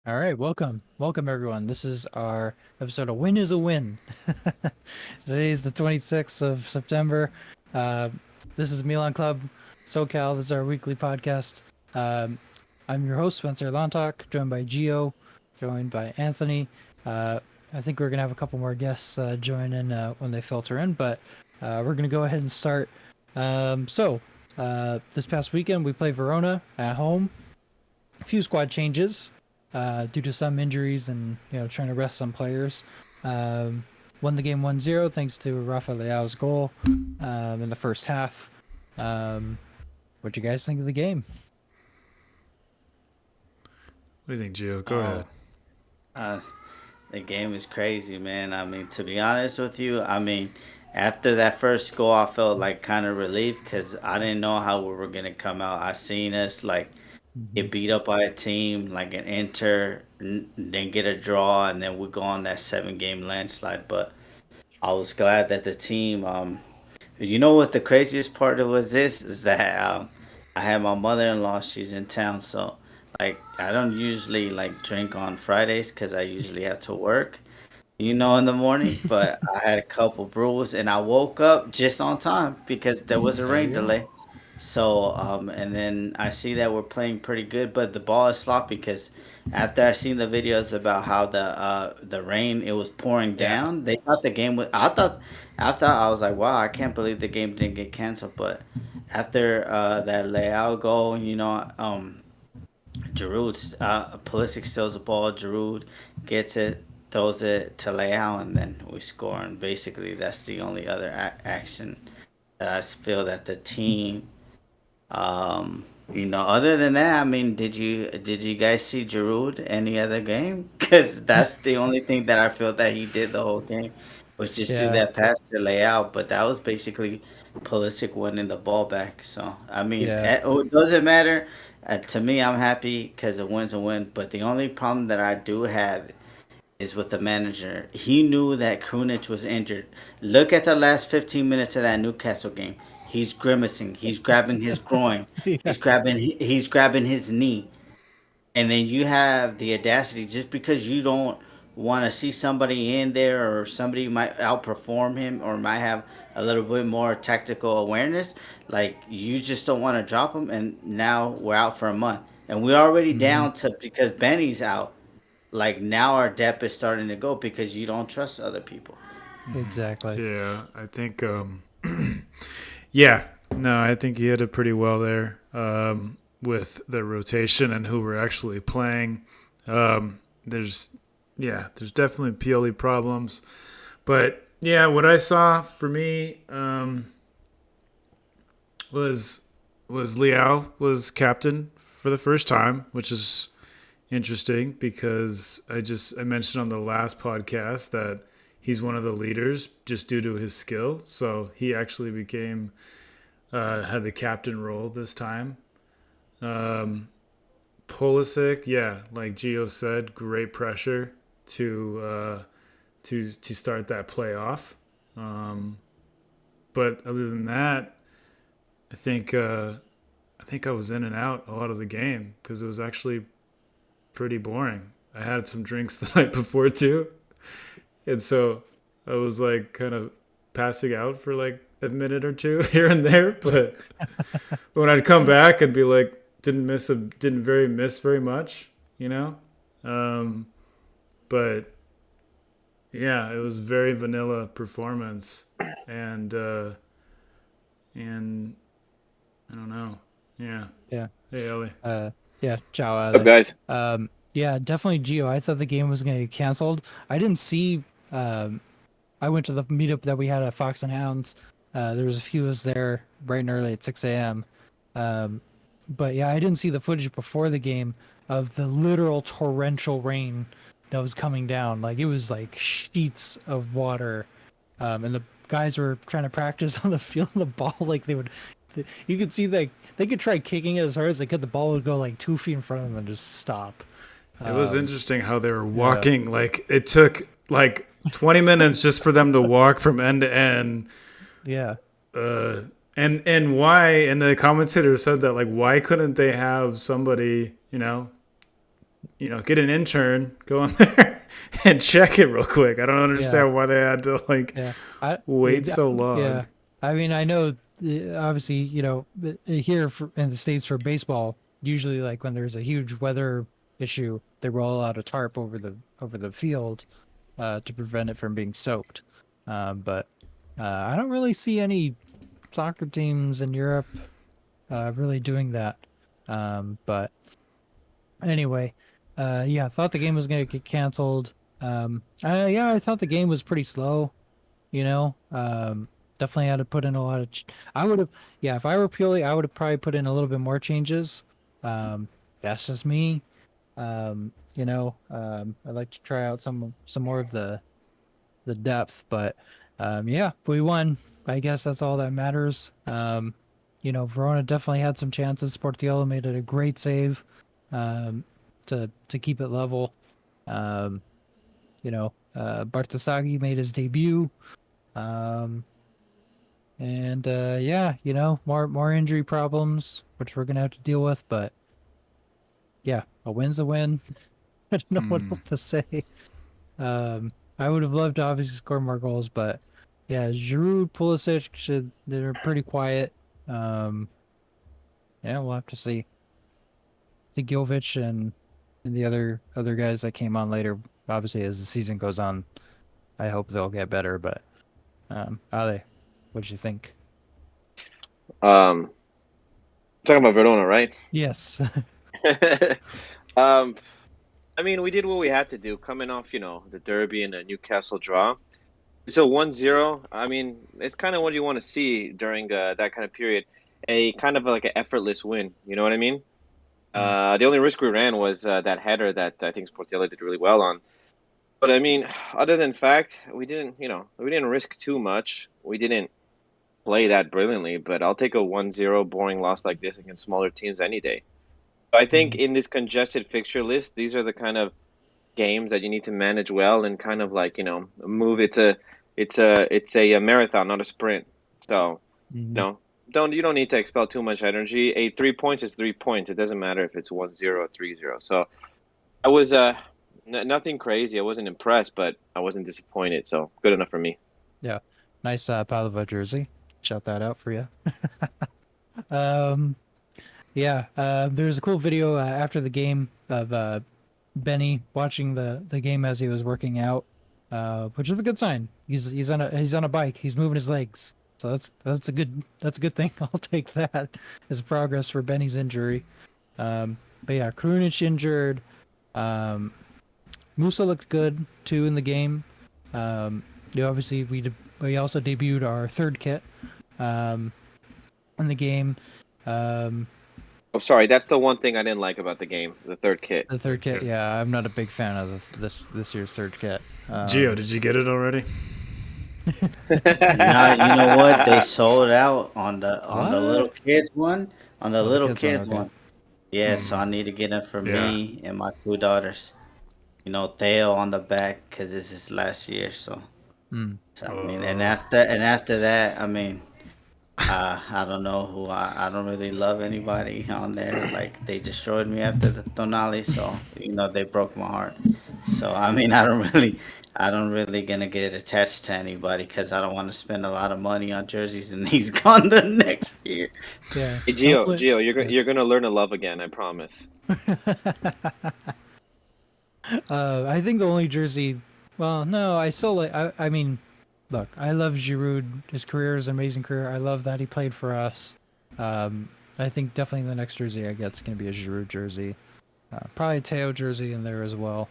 All right, welcome everyone. This is our episode of Win is a Win. Today is the 26th of September. Uh, this is Milan Club SoCal. This is our weekly podcast. Um, I'm your host, Spencer Lontok, joined by Gio, joined by Anthony. Uh, I think we're going to have a couple more guests join in when they filter in, but we're going to go ahead and start. This past weekend we played Verona at home. A few squad changes due to some injuries and trying to rest some players. Um, Won the game 1-0 thanks to Rafa Leao's goal in the first half. What do you guys think of the game? What do you think, Gio? Go ahead. Oh, uh, the game is crazy, man. I mean, to be honest with you, after that first goal, I felt like kind of relief because I didn't know how we were gonna come out. I seen us like Mhm. get beat up by a team like an Inter, then get a draw, and then we go on that 7 game landslide. But I was glad that the team. You know what the craziest part of was this is that I had my mother-in-law. She's in town, so like I don't usually like drink on Fridays because I usually have to work, in the morning. But I had a couple brews, and I woke up just on time because there was a There rain you go. delay. So and then I see that we're playing pretty good, but the ball is sloppy because after I seen the videos about how the rain it was pouring Yeah. down, they thought the game was. I thought after I was like, wow, I can't believe the game didn't get canceled. But after that layout goal, Giroud, Pulisic steals the ball. Giroud gets it, throws it to Leao, and then we score. And basically, that's the only other action that I feel that the team. Other than that, I mean, did you guys see Giroud any other game? Because that's the only thing that I feel that he did the whole game was just do Yeah. that pass to Leao. But that was basically Pulisic winning the ball back. So I mean, Yeah. it doesn't matter. To me, I'm happy because a win's a win. But the only problem that I do have is with the manager. He knew that Krunic was injured. Look at the last 15 minutes of that Newcastle game. He's grimacing. He's grabbing his groin. Yeah. He's grabbing his knee. And then you have the audacity just because you don't want to see somebody in there or somebody might outperform him or might have a little bit more tactical awareness, like you just don't want to drop him. And now we're out for a month, and we're already Hmm. down to because Benny's out. Like now our depth is starting to go because you don't trust other people. Exactly. Yeah, I think. Yeah, no, I think he hit it pretty well there with the rotation and who we're actually playing. There's, yeah, there's definitely Pioli problems, but yeah, what I saw for me was Liao was captain for the first time, which is interesting because I mentioned on the last podcast that he's one of the leaders just due to his skill. So he actually became had the captain role this time. Um, Pulisic, yeah, like Gio said, great pressure to to start that playoff. Um, but other than that, I think I think I was in and out a lot of the game because it was actually pretty boring. I had some drinks the night before too, and so I was like kind of passing out for like a minute or two here and there. But when I'd come back, I'd be like, didn't very miss very much, you know. Um, but yeah, it was very vanilla performance, and and I don't know. Yeah. Yeah. Hey, Ellie. Uh, yeah. Ciao, Up, Adli. guys? Yeah, definitely Geo. I thought the game was going to get canceled. I didn't see. Um, I went to the meetup that we had at Fox and Hounds. There was a few of us there bright and early at 6 a.m. Um, but yeah, I didn't see the footage before the game of the literal torrential rain that was coming down. Like it was like sheets of water, and the guys were trying to practice on the field. The ball, like they would, you could see like they could try kicking it as hard as they could. The ball would go like 2 feet in front of them and just stop. It was Um, interesting how they were yeah, walking. Like it took like 20 minutes just for them to walk from end to end. yeah, Uh, and why? And the commentator said that like why couldn't they have somebody get an intern, go in there and check it real quick. I don't understand why they had to Yeah. wait so Yeah. long. I mean, I know, obviously, here in the States for baseball, usually like when there's a huge weather issue, they roll out a tarp over the field to prevent it from being soaked. But I don't really see any soccer teams in Europe really doing that. But anyway, yeah, I thought the game was going to get canceled. Yeah, I thought the game was pretty slow. Definitely had to put in a lot of. I would have, yeah, if I were Pioli, I would have probably put in a little bit more changes. That's just me. I'd like to try out some more of the depth, but yeah, we won. I guess that's all that matters. Verona definitely had some chances. Sportiello made it a great save to keep it level. Um, Bartasagi made his debut. Um, and yeah, more injury problems, which we're gonna have to deal with. But yeah, a win's a win. I don't know what else to say. I would have loved to obviously score more goals, but yeah, Giroud, Pulisic, they're pretty quiet. Um, yeah, we'll have to see. I think Jovic and the other guys that came on later, obviously as the season goes on, I hope they'll get better. But Ale, what do you think? Um, talking about Verona, right? Yes. Um, I mean, we did what we had to do coming off, the Derby and the Newcastle draw. So 1-0, I mean, it's kind of what you want to see during that kind of period. A kind of like an effortless win, you know what I mean? Mm, The only risk we ran was that header that I think Sportiello did really well on. But I mean, other than fact, we didn't risk too much. We didn't play that brilliantly, but I'll take a 1-0 boring loss like this against smaller teams any day. I think mm, in this congested fixture list, these are the kind of games that you need to manage well and kind of like move. It's a marathon, not a sprint. So mm. you don't need to expel too much energy. 3 points is 3 points. It doesn't matter if it's 1-0 or 3-0. So I was nothing crazy. I wasn't impressed, but I wasn't disappointed. So good enough for me. Yeah, nice Palava jersey. Shout that out for you. Um, yeah, there's a cool video after the game of Benny watching the game as he was working out, which is a good sign. He's on a bike. He's moving his legs, so that's a good thing. I'll take that as progress for Benny's injury. But yeah, Krunic injured. Um, Musa looked good too in the game. Obviously we also debuted our third kit um, in the game. Um, Oh, sorry. That's the one thing I didn't like about the game. The third kit. The third kit, Okay. yeah, I'm not a big fan of this year's third kit. Gio, did you get it already? Now you know what? They sold out on the little What? kids one. On the Oh, the little kids one, kids okay. one. Yeah, so I need to get it for Yeah. me and my two daughters. Theo on the back because this is last year. So, Mm. I mean, and after that, I mean, I don't know who I don't really love anybody on there. Like they destroyed me after the Tonali, so they broke my heart. So I mean, I don't really gonna get attached to anybody because I don't want to spend a lot of money on jerseys and he's gone the next year. Yeah. Hey, The Gio, only- Gio, yeah. you're gonna learn to love again. I promise. I think the only jersey. Well, no, I still like. I mean, look, I love Giroud. His career is an amazing career. I love that he played for us. I think definitely the next jersey I get is gonna be a Giroud jersey. Probably a Teo jersey in there as well.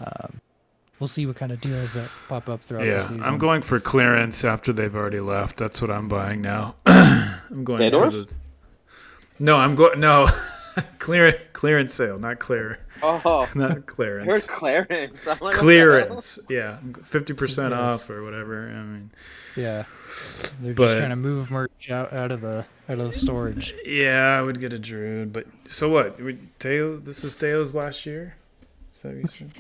Um, we'll see what kind of deals that pop up throughout the Yeah, I'm season. going for clearance after they've already left. That's what I'm buying now. I'm going for Seedorf? the. No, I'm going. No, clearance sale, not clear, Oh, not I heard clearance. Clarence. I'm like, what the hell? Clearance. Yeah, 50% Yes. off or whatever. I mean, Yeah, they're just But- trying to move merch out of the storage. yeah, I would get a Druid. But so what? Teo, this is Teo's last year. Is that what you said?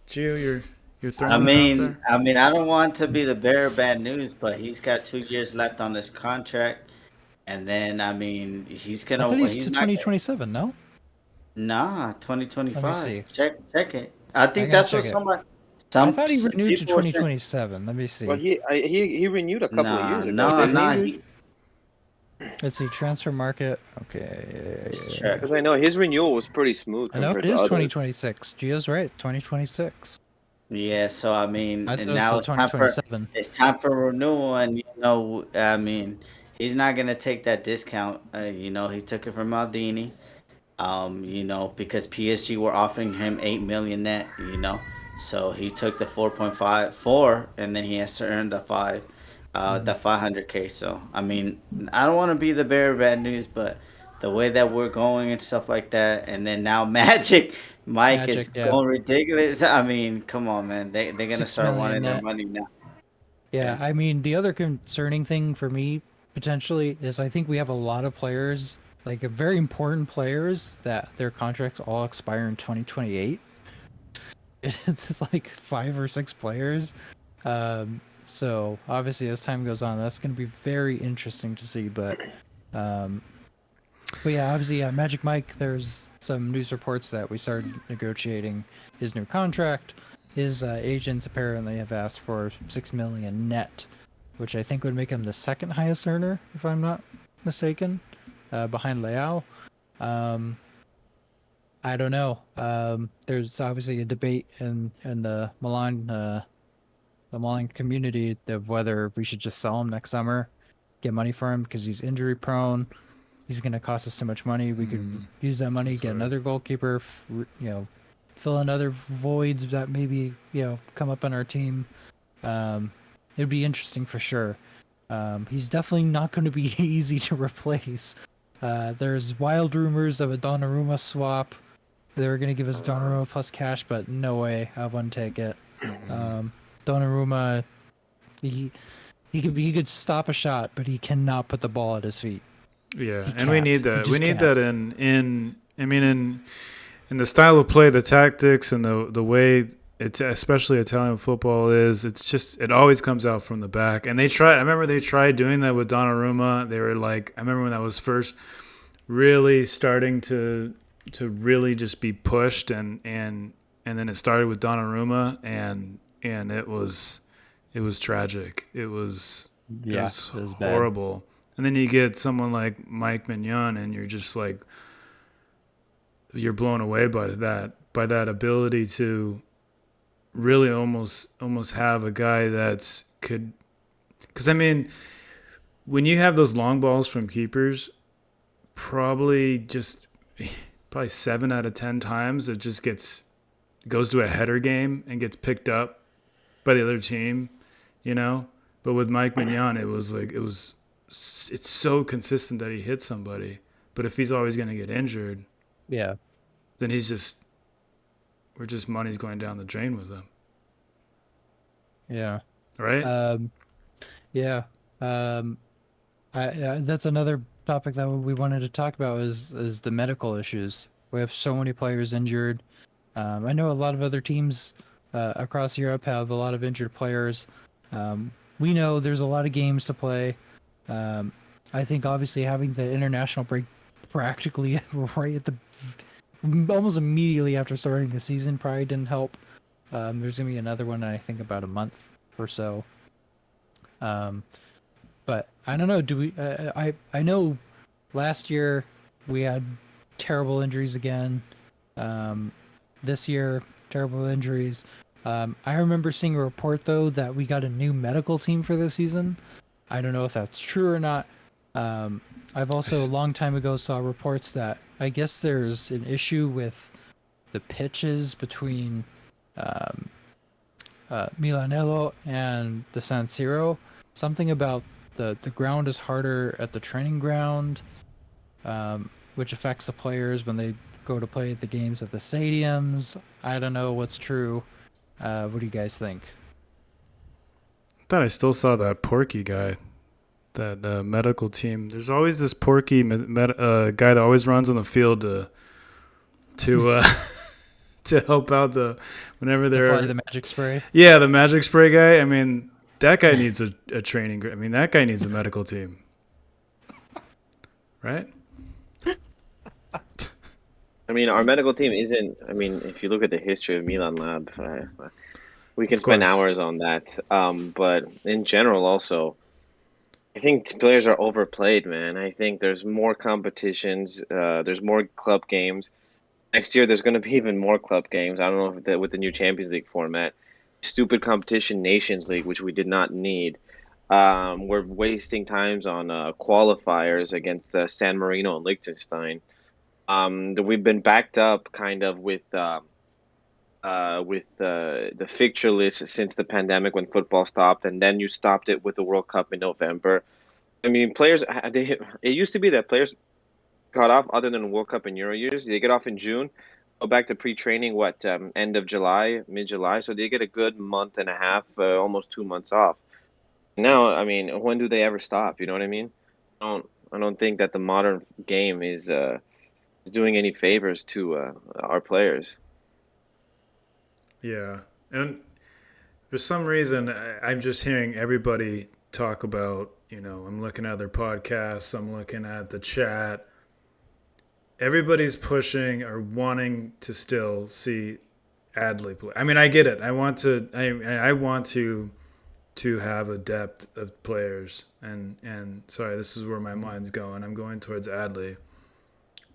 Gio, you're throwing I it out mean, there. I don't want to be the bearer of bad news, but he's got 2 years left on this contract, and then I mean, I thought he's he's to not. 2027. No. Nah, Let me see. 2025. Check it. I I think gotta that's what check it. I some thought he renewed to people were saying. 2027. Let me Well, see. he renewed a couple of Nah, years ago, nah, He didn't nah. he? renewed. He Let's see. Transfer market. let's Okay. check. Because I know his renewal was pretty smooth I know compared it to is others. 2026. Gio's right. 2026. Yeah, so I mean, I thought and it was now till 2027. it's time for renewal, and I mean, he's not gonna take that discount. He took it from Maldini. Because PSG were offering him 8 million net. So he took the 4.54, and then he has to earn Mhm. the 500K. So I mean, I don't want to be the bearer of bad news, but the way that we're going and stuff like that, and then now Magic Mike is Magic. Yeah. going ridiculous. I mean, come on, man, they're gonna 6 start million wanting their net. money now. Yeah. Yeah. I mean, the other concerning thing for me potentially is I think we have a lot of players, like very important players, that their contracts all expire in 2028. It's like 5 or 6 players. So obviously, as time goes on, that's going to be very interesting to see. Um, but yeah, obviously, yeah, Magic Mike. There's some news reports that we started negotiating his new contract. His agents apparently have asked for 6 million net, which I think would make him the second highest earner, if I'm not mistaken, behind Leao. Um, I don't know. There's obviously a debate in the Milan community of whether we should just sell him next summer, get money for him because he's injury prone. He's going to cost us too much money. We could use that money, get Sorry. another goalkeeper, fill in other voids that maybe come up on our team. It'd be interesting for sure. He's definitely not going to be easy to replace. There's wild rumors of a Donnarumma swap. They were going to give us Donnarumma plus cash, but no way. I wouldn't take it. Donnarumma, he he could stop a shot, but he cannot put the ball at his feet. Yeah, He and we can't. need He that. We just need can't. that in. I mean, in the style of play, the tactics, and the way it's especially Italian football is. It's just it always comes out from the back. And they tried. I remember they tried doing that with Donnarumma. They were like, I remember when that was first really starting to really just be pushed, and then it started with Donnarumma, and it was tragic. It Yeah, was it was bad. horrible. And then you get someone like Mike Mignon, and you're just like you're blown away by that ability to really almost have a guy that's could. Because I mean, when you have those long balls from keepers, probably just probably 7 out of 10 times it just goes to a header game and gets picked up by the other team. But with Mike Mignon, it's so consistent that he hits somebody. But if he's always going to get injured, Yeah. then we're just money's going down the drain with him, Yeah. right? Um, yeah. Um, that's another topic that we wanted to talk about is the medical issues. We have so many players injured. I know a lot of other teams across Europe have a lot of injured players. We know there's a lot of games to play. Um, I think obviously having the international break practically right at the almost immediately after starting the season probably didn't help. There's gonna be another one in, I think about a month or so. Um, but I don't know. Do we? I know last year we had terrible injuries again. Um, this year, terrible injuries. I remember seeing a report though that we got a new medical team for this season. I don't know if that's true or not. I've I also a s- long time ago saw reports that I guess there's an issue with the pitches between um, Milanello and the San Siro. Something about the ground is harder at the training ground, which affects the players when they go to play at the games at the stadiums. I don't know what's true. What do you guys think? thought I still saw that Porky guy, that medical team. There's always this Porky guy that always runs on the field to to help out whenever To fly they're the magic spray? the magic spray guy. I mean, that guy needs a training. I mean, that guy needs a medical team, right? I mean, our medical team isn't. I mean, if you look at the history of Milan Lab, we can Of spend course. hours on that. But in general, also, I think players are overplayed, man. I think there's more competitions. There's more club games. Next year, there's going to be even more club games. I don't know if with the new Champions League format, stupid competition, Nations League, which we did not need. We're wasting times on qualifiers against San Marino and Liechtenstein. We've been backed up kind of with the fixture list since the pandemic when football stopped, and then you stopped it with the World Cup in November. I mean, players. It used to be that players got off other than World Cup and Euro years. They get off in June, go back to pre-training. End of July, mid-July. So they get a good month and a half, almost 2 months off. Now, I mean, when do they ever stop? You know what I mean? I don't think that the modern game is doing any favors to our players. Yeah. And for some reason, I'm just hearing everybody talk about, I'm looking at their podcasts, I'm looking at the chat. Everybody's pushing or wanting to still see Adli play. I mean, I get it. I want to have a depth of players, and sorry, this is where my mind's going. I'm going towards Adli,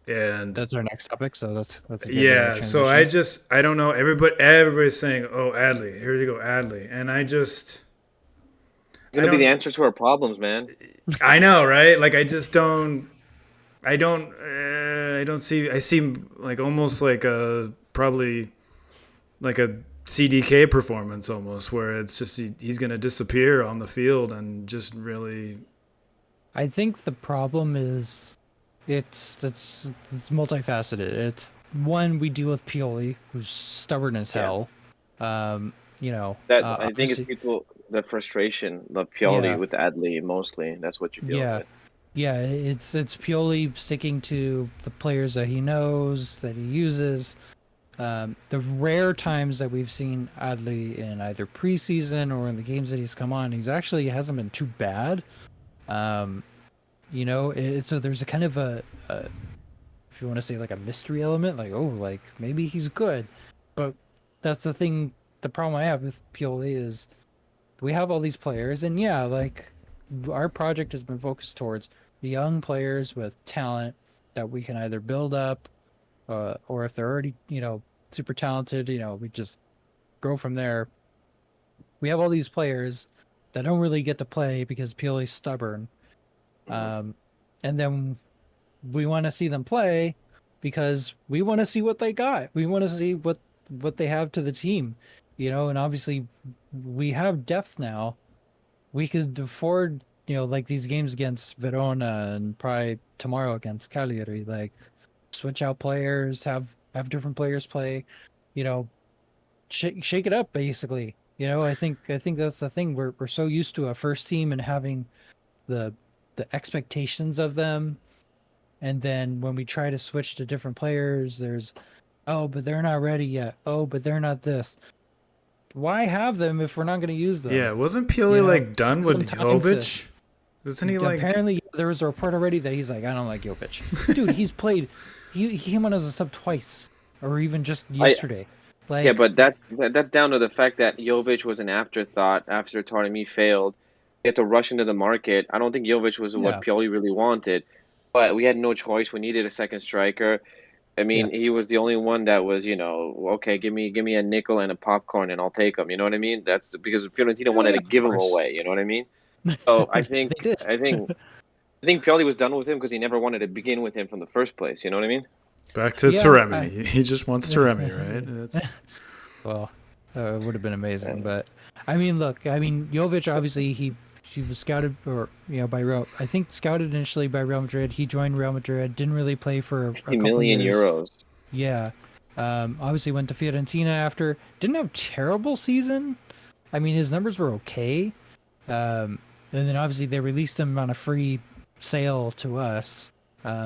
and That's our next topic, so that's a good yeah. So transition. I don't know. Everybody's saying, "Oh, Adli, here you go, Adli," and It's I gonna be the don't. answer to our problems, man. I know, right? Like I just don't. I don't see. I see like almost like a probably like a CDK performance almost, where it's just he's gonna disappear on the field and just really. I think the problem is it's multifaceted. It's one, we deal with Pioli, who's stubborn as Yeah, hell. Um, that I think it's obviously, people the frustration of Pioli yeah, with Adli mostly. That's what you're dealing yeah, with. yeah. It's Pioli sticking to the players that he knows, that he uses. The rare times that we've seen Adli in either preseason or in the games that he's come on, he's actually hasn't been too bad. Um, so there's a kind of a if you want to say like a mystery element, like, oh, like maybe he's good. But that's the thing. The problem I have with Pioli is we have all these players, and yeah, like our project has been focused towards young players with talent that we can either build up, or if they're already, super talented, we just grow from there. We have all these players that don't really get to play because Pioli's stubborn. Mhm. Um, and then we want to see them play because we want to see what they got. We want to see what they have to the team, and obviously we have depth now. We could afford, like these games against Verona and probably tomorrow against Cagliari, like switch out players, have different players play, you know, shake it up basically. I think that's the thing. We're so used to a first team and having the the expectations of them, and then when we try to switch to different players, there's, oh, but they're not ready yet. Oh, but they're not this. Why have them if we're not going to use them? Yeah, wasn't Pioli like done Give them with time to. Jovic? Isn't he like? Apparently, there was a report already that he's like, I don't like Jovic. Dude, he's played. He came on as a sub twice, or even just I yesterday. Yeah, Like, but that's down to the fact that Jovic was an afterthought after Taremi failed. He had to rush into the market. I don't think Jovic was what yeah, Pioli really wanted, but we had no choice. We needed a second striker. I yeah, mean, he was the only one that was, okay, give me a nickel and a popcorn and I'll take them. You know what I mean? That's because Fiorentina oh wanted yeah, to of give him course. away. You know what I mean? So I They think did. I think I think Pioli was done with him because he never wanted to begin with him from the first place. You know what I mean? Back to Yeah, Taremi. He just wants Taremi, right? It's well, it would have been amazing. Uh, But I mean, look, Jovic obviously he was scouted, or by Real. I think scouted initially by Real Madrid. He joined Real Madrid. Didn't really play for a 60 couple million years. euros. Yeah. Obviously went to Fiorentina after. Didn't have terrible season. I mean, his numbers were okay. And then obviously they released him on a free sale to us.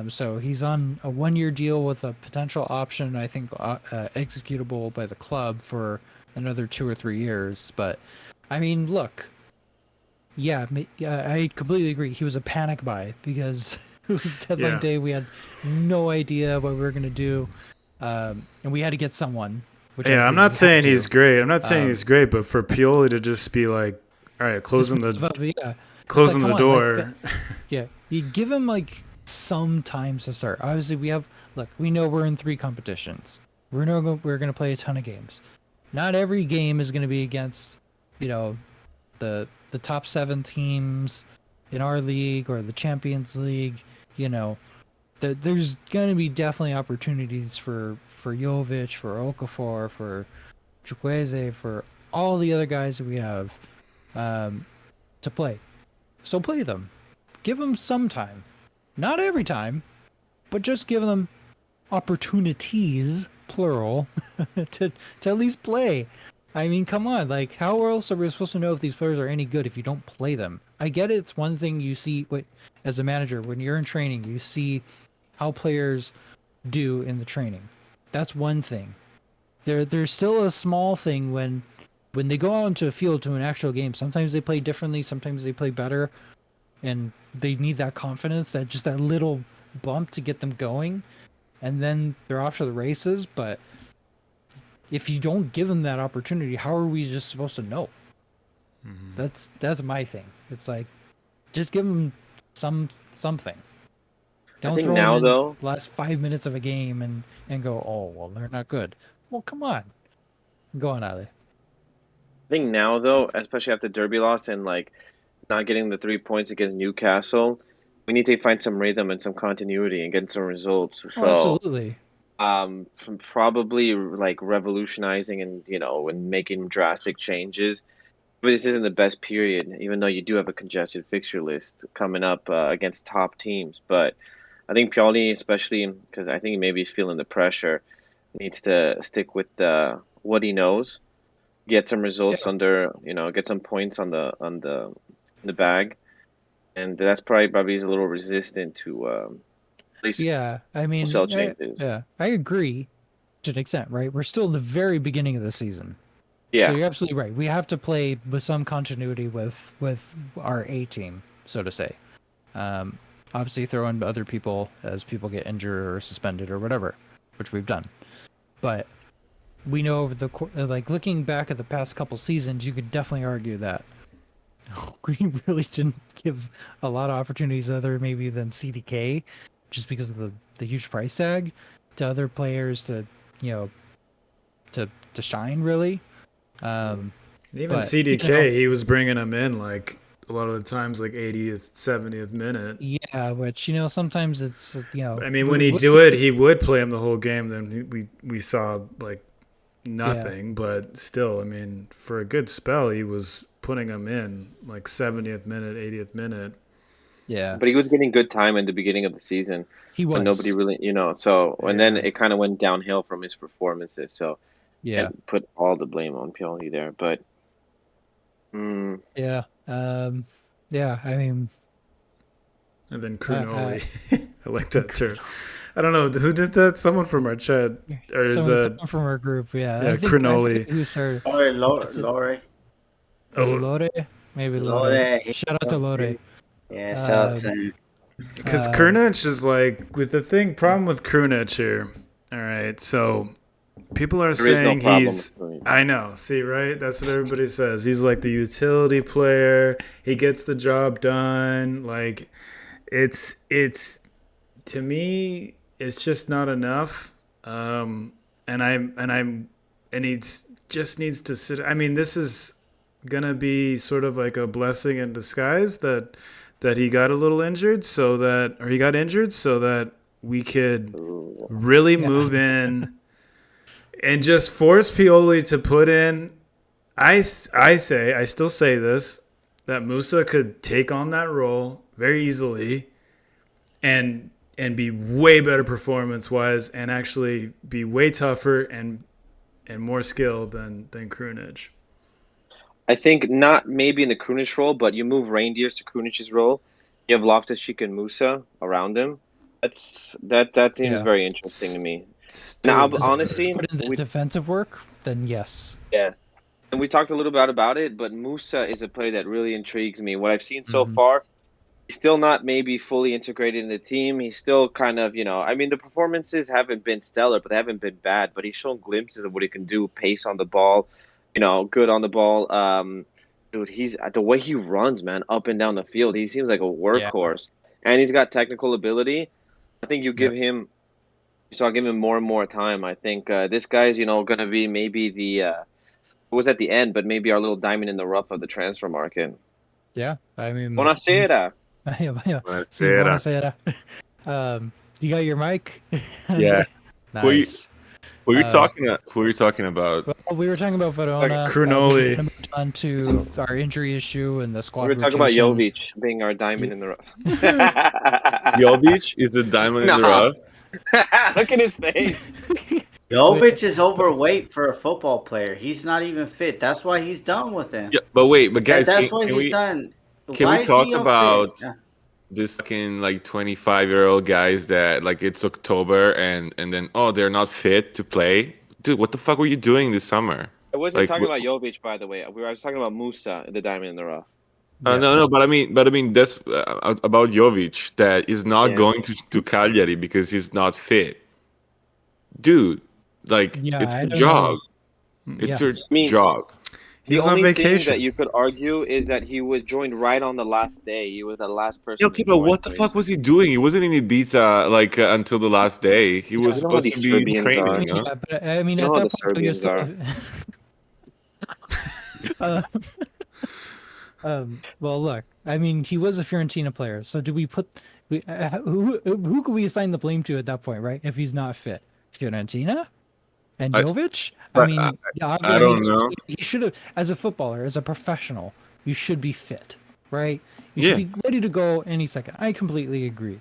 So he's on a 1 year deal with a potential option, I think, executable by the club for another 2 or 3 years. But I mean, look, yeah, yeah, I completely agree. He was a panic buy because it was deadline yeah. day. We had no idea what we were gonna do. and we had to get someone. Which I Yeah, I'm agree, not we had saying to. he's great. I'm not saying he's great, but for Pioli to just be like, all right, Dismissive of it, yeah. It's like, come the on, like, door. yeah, you give him like some times to start. Obviously, we know we're in 3 competitions. We're gonna play a ton of games. Not every game is gonna be against, you know, the top 7 teams in our league or the Champions League. You know, there's gonna be definitely opportunities for Jovic, for Okafor, for Chukwueze, for all the other guys that we have to play. So play them. Give them some time. Not every time, but just give them opportunities, plural, to at least play. I mean, come on. Like, how else are we supposed to know if these players are any good if you don't play them? I get it. It's one thing you see as a manager when you're in training, you see how players do in the training. That's one thing. There's still a small thing when they go out into a field to an actual game. Sometimes they play differently. Sometimes they play better, and they need that confidence, that little bump to get them going, and then they're off to the races. But if you don't give them that opportunity, how are we just supposed to know? That's my thing. It's like, just give them something. I Don't think throw them now in though, the last 5 minutes of a game and go, oh well, they're not good. Well, come on, go on, Ali. especially after Derby loss and like not getting the 3 points against Newcastle, we need to find some rhythm and some continuity and get some results. Oh, So, absolutely. from probably like revolutionizing and and making drastic changes. But this isn't the best period, even though you do have a congested fixture list coming up against top teams. But I think Pioli, especially because I think maybe he's feeling the pressure, needs to stick with what he knows, get some results Yeah. under, get some points on the bag, and that's probably he's a little resistant to at least Yeah, I wholesale mean, changes. I agree to an extent, right? We're still in the very beginning of the season, so Yeah, you're absolutely right. We have to play with some continuity with our A team, so to say. Um, Obviously, throw in other people as people get injured or suspended or whatever, which we've done. But we know over like looking back at the past couple seasons, you could definitely argue that we really didn't give a lot of opportunities other maybe than CDK, just because of the huge price tag, to other players to you know to shine really. Um, And even but you know, CDK, he was bringing him in like a lot of the times, like 80th, 70th minute. yeah, which sometimes it's But I mean, when we're he do looking, it, he would play him the whole game. Then we saw like yeah, nothing, but still, I mean, for a good spell, he was putting him in like 70th minute, 80th minute. yeah, but he was getting good time in the beginning of the season he when nobody was, really, so and then Yeah. it kind of went downhill from his performances. So yeah, can't put all the blame on Pioli there, but yeah, yeah. I mean, And then I Crunoli. I like that term. I don't know who did that. Someone from our chat, or is that someone from our group, yeah. yeah, I forget Crunoli? who started. Lore, It's Lore, Was it Oh, Lore? Maybe Lore. Lore. Shout out to Lore. Yeah, shout out to Um, him. because um, Krunic is like with the problem with Krunic here. All right, so people are there is no saying problem he's. with Pioli. I know. See, right? That's what everybody says. He's like the utility player. He gets the job done. Like it's to me, it's just not enough. And he just needs to sit. I mean, this is gonna be sort of like a blessing in disguise that he got a little injured, or he got injured, so that we could Ooh. really yeah, move in and just force Pioli to put in. I still say this, that Musa could take on that role very easily and be way better performance wise and actually be way tougher and more skilled than Krunic. I think not maybe in the Krunic role, but you move Reindeers to Krunic's role. You have Loftus-Cheek and Musa around him. That seems yeah. very interesting to me. Now, Still, As long as you honestly, put in the defensive work, then yes. yeah, and we talked a little bit about it, but Musa is a player that really intrigues me. What I've seen so Hmm. far, He's still not maybe fully integrated in the team. He's still kind of, I mean, the performances haven't been stellar, but they haven't been bad. But he's shown glimpses of what he can do, pace on the ball, good on the ball. Dude, he's the way he runs, man, up and down the field. He seems like a Yeah. workhorse, and he's got technical ability. I think give him more and more time. I think this guy's, going to be maybe it was at the end, but maybe our little diamond in the rough of the transfer market. Yeah. I mean, Buonasera. yeah. Sí, Buonasera. buonasera. You got your mic? Yeah. Nice. Who are you talking about? Well, we were talking about Verona. Crunoli. We moved on to our injury issue and the squad We were talking about rotation. Jovic being our diamond in the rough. Jovic is the diamond in the No. rough. Look at his face. Jovic is overweight for a football player. He's not even fit. That's why he's done with him. Yeah, but guys, That's why can he's we done. can Why we is talk he unfit? about Yeah. this fucking like 25-year-old guys that like it's October and then they're not fit to play? Dude, what the fuck were you doing this summer? I wasn't Like, talking about Jovic, by the way. I was talking about Musa, the diamond in the rough. No, but I mean that's about Jovic that is not Yeah. going to Cagliari because he's not fit. Dude, like Yeah, it's I your don't job. know. It's Yeah. your mean, job. He The was on only thing vacation. that you could argue is that he was joined right on the last day. He was the last person. Yeah, okay, but what the fuck was he doing? He wasn't in Ibiza like until the last day. He was you know how supposed these to be Serbians training. are. You know? Yeah, but I mean, You know at how that the point, you're Serbians still. Well, look. I mean, he was a Fiorentina player. So do we put who can we assign the blame to at that point, right? If he's not fit, Fiorentina and I- Jovic. I but mean, yeah, I don't know. He should have, as a footballer, as a professional, you should be fit, right? You should Yeah. be ready to go any second. I completely agree.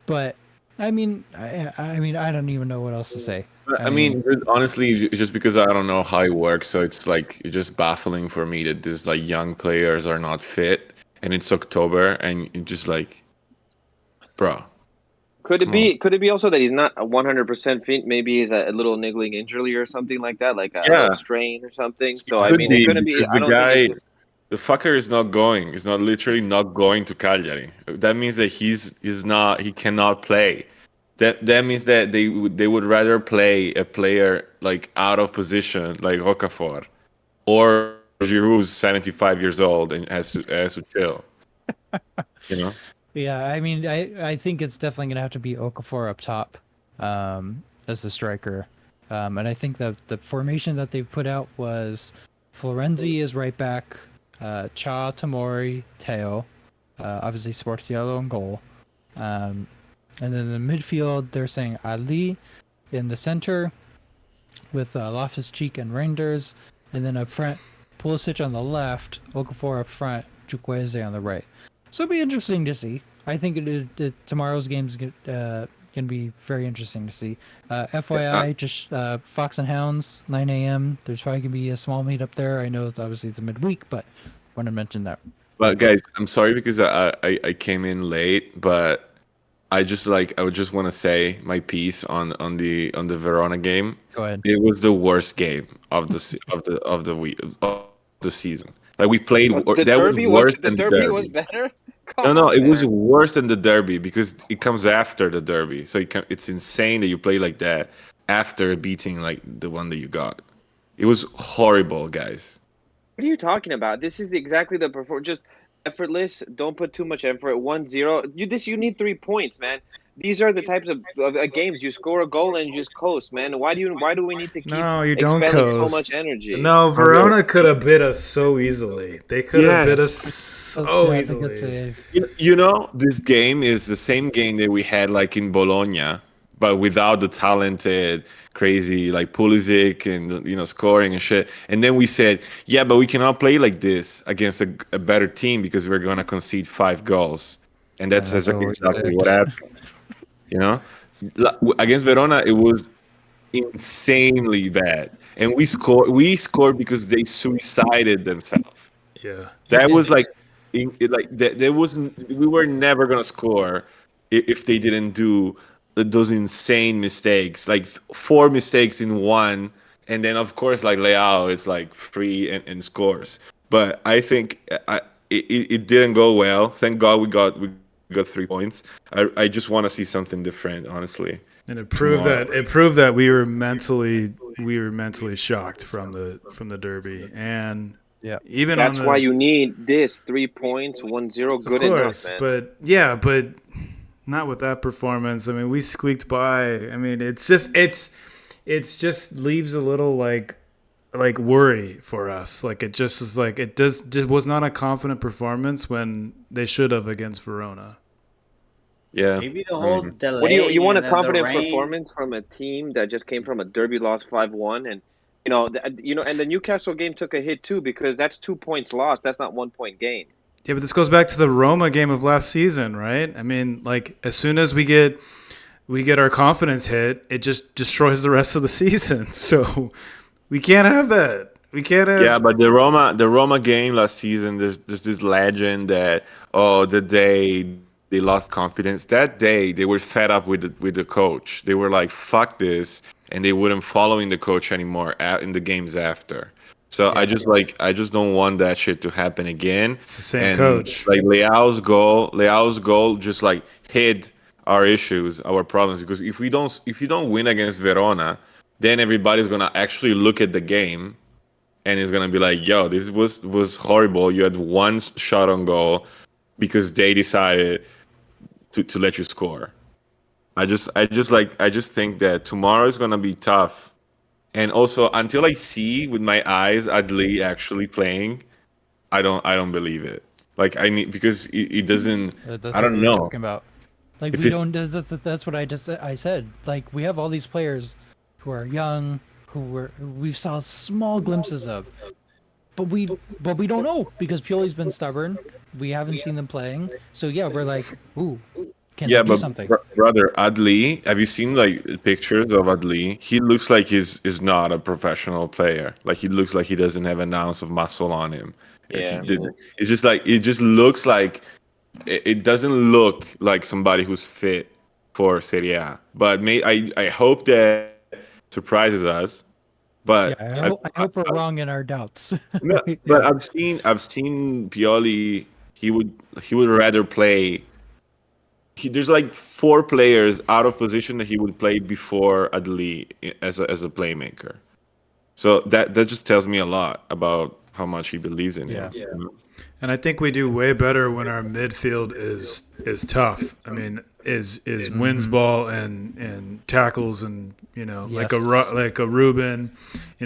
But I mean, I don't even know what else to say. I mean, honestly, just because I don't know how it works, so it's like it's just baffling for me that these like young players are not fit, and it's October, and it's just like, bro. Could it Come be? Could it be also that he's not 100% fit? Maybe he's a little niggling injury or something like that, like a little strain or something. So I Could mean, be, it couldn't be. because I don't think it's just. the fucker is not going. He's not literally not going to Cagliari. That means that he cannot play. That means that they would rather play a player like out of position like Rocafort or Giroud, who's 75 years old and has to chill. You know? Yeah, I mean, I think it's definitely gonna have to be Okafor up top, as the striker, and I think that the formation that they put out was Florenzi is right back, Cha, Tamori, Teo, obviously Sportiello in goal, and then in the midfield they're saying Adli in the center with Loftus-Cheek and Reinders, and then up front Pulisic on the left, Okafor up front, Chukwueze on the right. So it'll be interesting to see. I think tomorrow's game's gonna be very interesting to see. FYI, just Fox and Hounds, 9 a.m. There's probably gonna be a small meetup there. I know obviously it's a midweek, but want to mention that. But guys, I'm sorry because I came in late, but I would just want to say my piece on the Verona game. Go ahead. It was the worst game of the week of the season. Like we played The that was derby worse the than the derby derby. was better. No, it was man. worse than the derby because it comes after the derby. So it's insane that you play like that after beating like the one that you got. It was horrible, guys. What are you talking about? This is exactly the just effortless. Don't put too much effort. 1-0. You need 3 points, man. These are the types of games you score a goal and you just coast, man. Why do we need to keep No, you don't expelling so coast. much energy? No, Verona could have bit us so easily. They could have bit us so That's a good easily. save. You know, this game is the same game that we had like in Bologna, but without the talented, crazy like Pulisic and scoring and shit. And then we said, yeah, but we cannot play like this against a better team because we're gonna concede 5 goals, and that's that's what we exactly did. what happened. You know, against Verona, it was insanely bad, and we scored because they suicided themselves. Yeah. That was like, there wasn't. We were never gonna score if they didn't do those insane mistakes, like 4 mistakes in one, and then of course like Leao, it's like free and scores. But I think it didn't go well. Thank God we got 3 points. I just want to see something different, honestly. And Tomorrow. it proved that we were mentally shocked from the derby, and Yeah. even on That's why the you need this 3 points, 1-0, of good enough, course, man. but yeah, but not with that performance. I mean, we squeaked by. I mean, it's just leaves a little like worry for us. Like it just is like it just was not a confident performance when they should have against Verona. Yeah. Maybe the whole What do delay you want a and then the confident rain. performance from a team that just came from a derby loss 5-1, and and the Newcastle game took a hit too because that's 2 points lost. That's not 1 point gain. Yeah, but this goes back to the Roma game of last season, right? I mean, like as soon as we get our confidence hit, it just destroys the rest of the season. So we can't have that. We can't Yeah, have. but the Roma game last season, there's this legend that the day they lost confidence, that day they were fed up with the coach. They were like, "Fuck this," and they wouldn't following the coach anymore in the games after. So I just don't want that shit to happen again. It's the same And coach. like Leao's goal just like hid our issues, our problems. Because if you don't win against Verona, then everybody's gonna actually look at the game and it's gonna be like, "Yo, this was horrible. You had one shot on goal because they decided to let you score." I just think that tomorrow is gonna be tough, and also until I see with my eyes Adli actually playing, I don't believe it. Like I need because it doesn't. That's I what don't we were know talking about. Like if we it. don't. That's what I said. Like we have all these players who are young, we saw small glimpses of, but we don't know because Pioli's been stubborn. We haven't seen them playing. So yeah, we're like, ooh, can they Yeah, do but something? brother, Adli, have you seen like pictures of Adli? He looks like he's not a professional player. Like he looks like he doesn't have an ounce of muscle on him. He Yeah. did. It's just like it just looks like it doesn't look like somebody who's fit for Serie A. But I hope that surprises us. Yeah, But I hope we're wrong in our doubts. no, but Yeah, I've seen Pioli. He would rather play. There's like 4 players out of position that he would play before Adli as a playmaker. So that just tells me a lot about how much he believes in him. Yeah. And I think we do way better when our midfield is tough. I mean, is wins ball and tackles and like Yes. like a Ruben,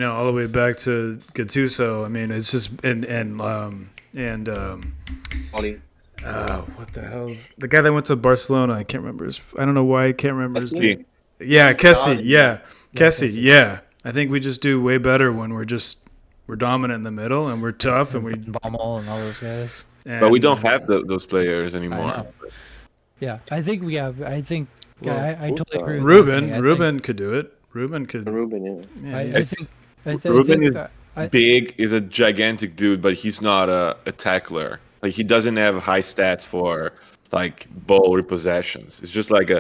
all the way back to Gattuso. I mean, it's just Ollie. what the hell's the guy that went to Barcelona? I can't remember I don't know why I can't remember his Kessie? name. Yeah, Kessie. Yeah, Kessie. Kessie. Yeah, I think we just do way better when we're dominant in the middle and we're tough and we Baumel and all those guys. But we don't and have those players I anymore. know. Yeah, I think we have. I think. Well, Yeah, I totally agree with Ruben. Anthony. Ruben could do it. Ruben could. Ruben, yeah. Yeah, I he's- think. I Ruben think. is I, big, is a gigantic dude, but he's not a tackler. Like he doesn't have high stats for like ball repossessions. It's just like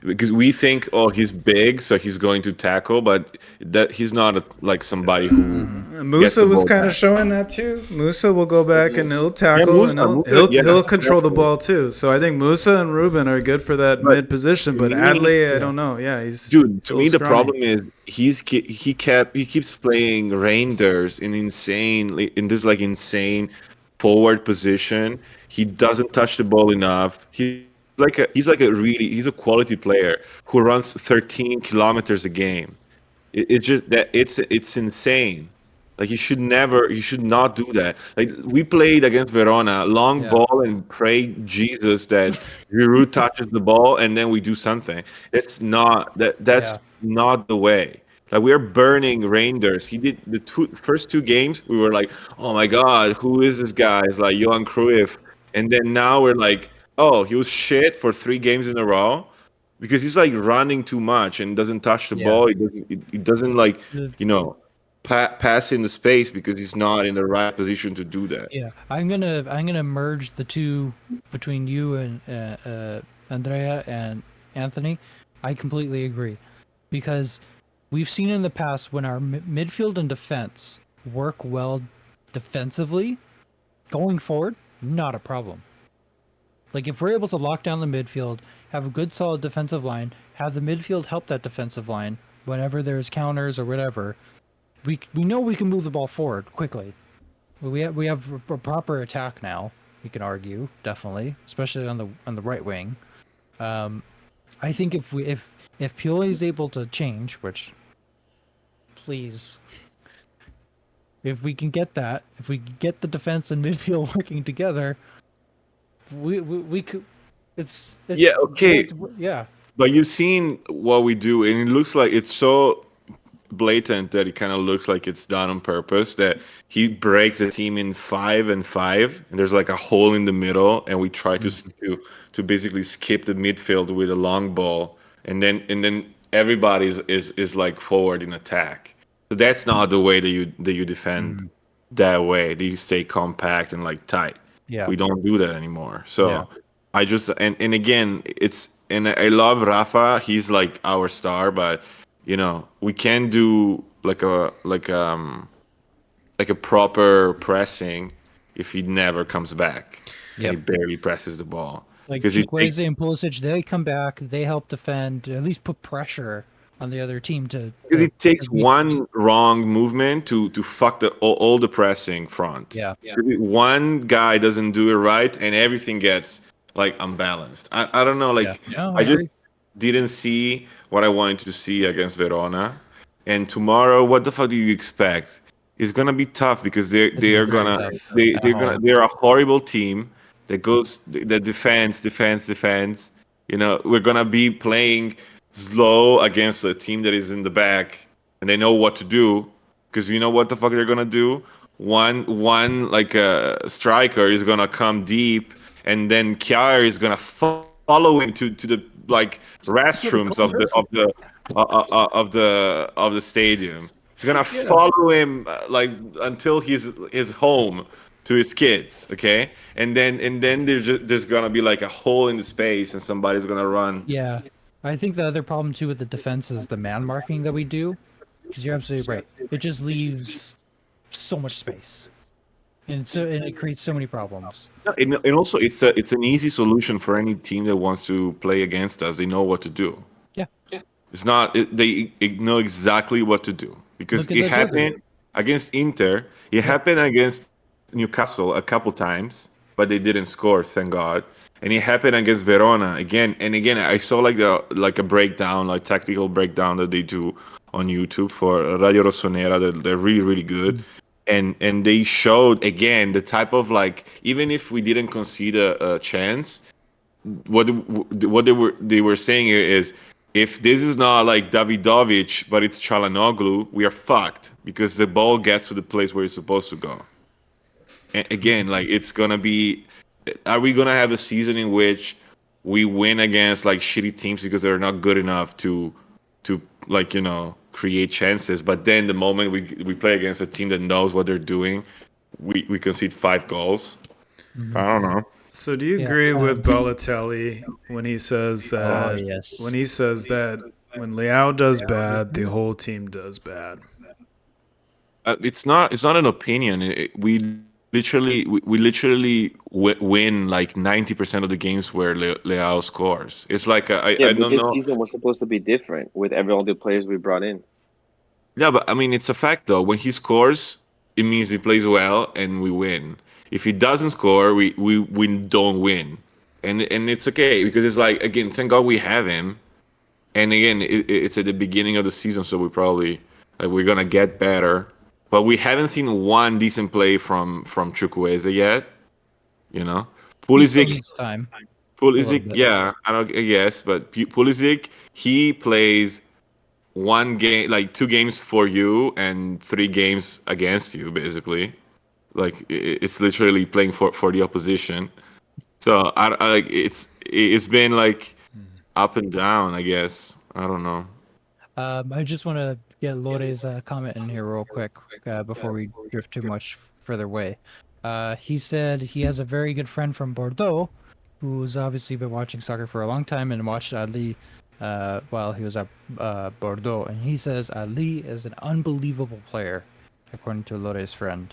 because we think, oh, he's big, so he's going to tackle, but that he's not like somebody who gets Musa the was ball kind of back. showing that too. Musa will go back and he'll tackle Musa- and he'll Musa, he'll, yeah, he'll control the definitely. ball too. So I think Musa and Ruben are good for that But mid position. But to me, Adley, I don't know. Yeah, he's dude, he's to a me little the scrawny. problem is he keeps playing Reinders in this like insane forward position. He doesn't touch the ball enough. He's a quality player who runs 13 kilometers a game. It's just that it's insane. Like you should not do that. Like we played against Verona, long Yeah. ball and pray Jesus that Giroud touches the ball and then we do something. That's Yeah. not the way. Like we're burning Reinders. He did the first 2 games. We were like, oh my god, who is this guy? It's like Johan Cruyff. And then now we're like, oh, he was shit for 3 games in a row because he's like running too much and doesn't touch the Yeah. ball. He doesn't like The- you know pass in the space because he's not in the right position to do that. Yeah. I'm gonna merge the two between you and Andrea and Anthony. I completely agree because we've seen in the past when our midfield and defense work well defensively, going forward, not a problem. Like if we're able to lock down the midfield, have a good solid defensive line, have the midfield help that defensive line whenever there's counters or whatever, we know we can move the ball forward quickly. We have a proper attack now. We can argue definitely, especially on the right wing. I think if Pioli is able to change, which please, if we can get that, if we get the defense and midfield working together, we could. It's Yeah, okay. yeah. But you've seen what we do, and it looks like it's so blatant that it kind of looks like it's done on purpose. That he breaks the team in 5 and 5, and there's like a hole in the middle, and we try to basically skip the midfield with a long ball, and then everybody is like forward in attack. So that's not the way that you defend that way. That you stay compact and like tight. Yeah. We don't do that anymore. So Yeah. I just and again it's and I love Rafa. He's like our star, but we can do like a proper pressing if he never comes back and he Yep. barely presses the ball. Like Because it takes Chukwueze and Pulisic, they come back, they help defend, at least put pressure on the other team because it takes we- one wrong movement to fuck all the pressing front. Yeah. One guy doesn't do it right and everything gets like unbalanced. I don't know, like Yeah. No, I just agree. didn't see what I wanted to see against Verona. And tomorrow, what the fuck do you expect? It's gonna be tough because they It's are very gonna tough they at they're gonna home. they're a horrible team that defense. We're gonna be playing slow against a team that is in the back and they know what to do because you know what the fuck they're gonna do. One like a striker is gonna come deep and then Kjaer is gonna follow him to the like restrooms of the stadium. He's gonna follow him like until his home to his kids, okay? And then there's gonna be like a hole in the space, and somebody's gonna run. Yeah. I think the other problem too with the defense is the man marking that we do. Because you're absolutely right. It just leaves so much space. And it creates so many problems. And also, it's an easy solution for any team that wants to play against us. They know what to do. Yeah. It's not they know exactly what to do because Look at it the happened Dribbler. against Inter. It happened against Newcastle a couple times, but they didn't score, thank God. And it happened against Verona again and again. I saw like a breakdown, like tactical breakdown that they do on YouTube for Radio Rossonera. They're really really good. And they showed again the type of like even if we didn't concede a chance, what they were saying here is if this is not like Davidovic but it's Chalanoglu, we are fucked because the ball gets to the place where it's supposed to go. And again, like it's gonna be, are we gonna have a season in which we win against like shitty teams because they're not good enough to like create chances, but then the moment we play against a team that knows what they're doing, we concede 5 goals? I don't know. So do you Yeah, agree with Balotelli when he says that yes. when Leao does bad, the whole team does bad? It's not an opinion. We literally win like 90% of the games where Leao scores. It's like I Yeah, but don't this know. season was supposed to be different with all the players we brought in. Yeah, but I mean, it's a fact though. When he scores, it means he plays well and we win. If he doesn't score, we don't win, and it's okay because it's like again, thank God we have him, and again, it's at the beginning of the season, so we probably like we're gonna get better, but we haven't seen one decent play from Chukwueze yet. You know, He still Pulisic, needs time. A little bit. yeah, I guess, but Pulisic, he plays one game, like 2 games for you and 3 games against you, basically. Like it's literally playing for the opposition. So I like it's been like up and down, I guess. I don't know. I just want to get Lore's comment in here real quick before we drift too much further away. He said he has a very good friend from Bordeaux who's obviously been watching soccer for a long time and watched Adli while he was at Bordeaux. And he says Adli is an unbelievable player, according to Lore's friend.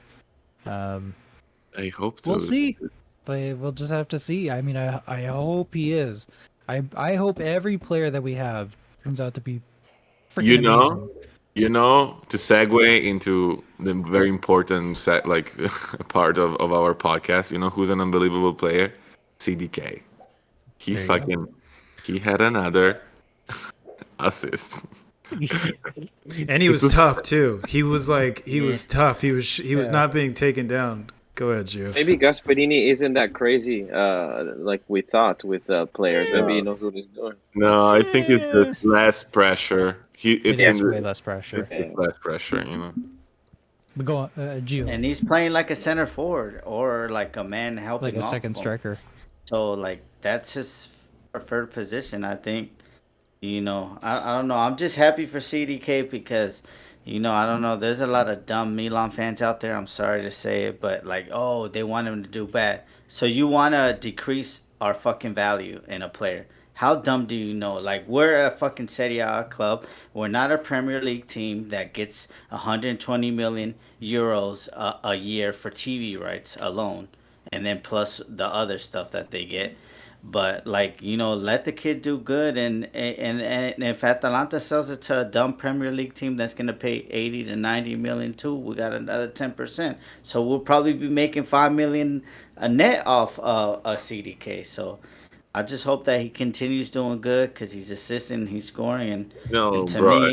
I hope to. We'll see. but we'll just have to see. I mean, I hope he is. I hope every player that we have turns out to be freaking You know, amazing. to segue into the very important like part of our podcast. You know who's an unbelievable player? CDK. He There you go. fucking he had another assist. And he It was was tough too. He was like he Yeah. was tough. He was Yeah. not being taken down. Go ahead, Gio. Maybe Gasparini isn't that crazy, like we thought with players. Maybe he knows what he's doing. no, I think it's just less pressure. It It's in is way the less pressure. it's just less pressure. But go on, Gio, And he's playing like a center forward or like a man like helping a off second him. striker. So like that's his preferred position. I think. I don't know. I'm just happy for CDK because, I don't know. There's a lot of dumb Milan fans out there. I'm sorry to say it, but like, oh, they want him to do bad. So you want to decrease our fucking value in a player. How dumb do you know? Like, we're a fucking Serie A club. We're not a Premier League team that gets 120 million euros a year for TV rights alone, and then plus the other stuff that they get. But like let the kid do good, and if Atalanta sells it to a dumb Premier League team that's gonna pay 80 to 90 million too, we got another 10%. So we'll probably be making 5 million a net off a CDK. So I just hope that he continues doing good because he's assisting, he's scoring, No, and to bro, me,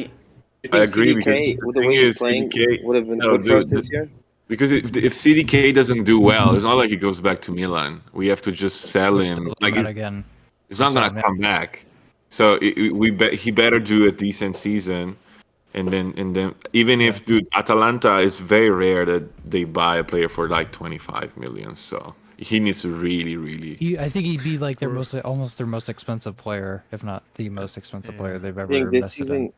You I think agree because CDK, the with the thing way he's is playing, CDK. would have been No, good for us dude, this year? because if CDK doesn't do well, it's not like he goes back to Milan. We have to just sell We'll him. sell him Like out again. it's Or not sell gonna him in. come back. So he better do a decent season, and then even if dude Atalanta is very rare that they buy a player for like 25 million. So he needs to really. I think he'd be like For- almost their most expensive player, if not the most expensive player they've I ever think this invested in. season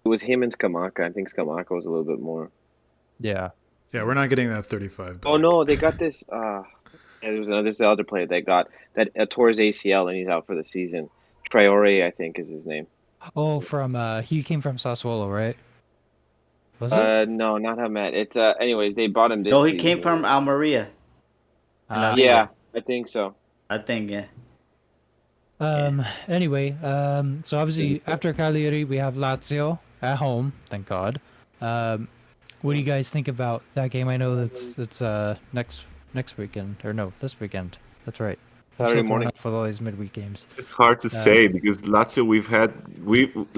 it was him and Skamaka. I think Skamaka was a little bit more. Yeah. Yeah, we're not getting that 35 back. Oh no, they got this. Yeah, there's the other player that got that tore his ACL and he's out for the season. Traore, I think, is his name. Oh, from he came from Sassuolo, right? Was it? No, not Hamed. It's anyways, they bought him this no, he season. came from Almeria, La Ah. Liga. Yeah, I think so. I think yeah. Anyway, so obviously after Cagliari we have Lazio at home, thank God. What do you guys think about that game? I know it's next weekend, or no, this weekend. That's right. I'm Saturday so thrown morning. off with all these midweek games. It's hard to say because Lazio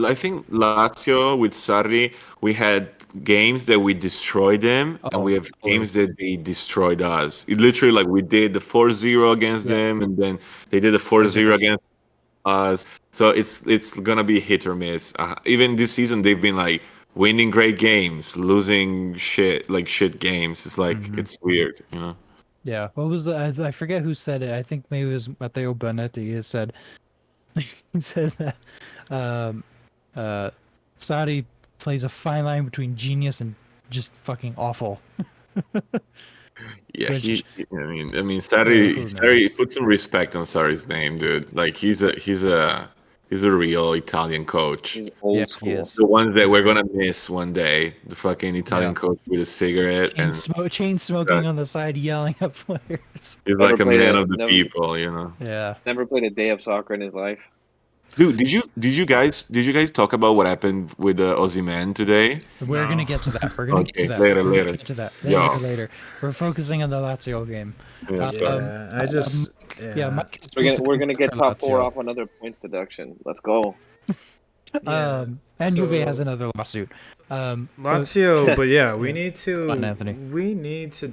I think Lazio with Sarri we had games that we destroyed them and Oh, we have totally. games that they destroyed us. It literally like we did the 4-0 against Yeah. them and then they did the 4-0 against us. So it's gonna be hit or miss. Even this season they've been like winning great games, losing shit games. It's like it's weird. Yeah. What was I forget who said it. I think maybe it was Matteo Bonetti. It said he said that um, Sadi plays a fine line between genius and just fucking awful. Yeah, Which, I mean, Sarri, who Sarri, knows? put some respect on Sarri's name, dude. Like he's a real Italian coach. He's old Yeah, he school. is. The ones that we're gonna miss one day. The fucking Italian Yeah. coach with a cigarette and Chain smoking on the side, yelling at players. he's Never like a played man a of the never people. Yeah. never played a day of soccer in his life. Dude, did you guys talk about what happened with Ozyman today? We're No. gonna get to that. We're gonna get Okay, to that. later, We're gonna later. get to that. Yeah. Later. We're focusing on the Lazio game. Yeah, sorry. Yeah, I just Yeah, Mike is We're supposed gonna to we're come gonna back get for top four Lazio. off another points deduction. Let's go. And Juve has so- another lawsuit. Lazio, but yeah, we yeah. need to Go on, Anthony.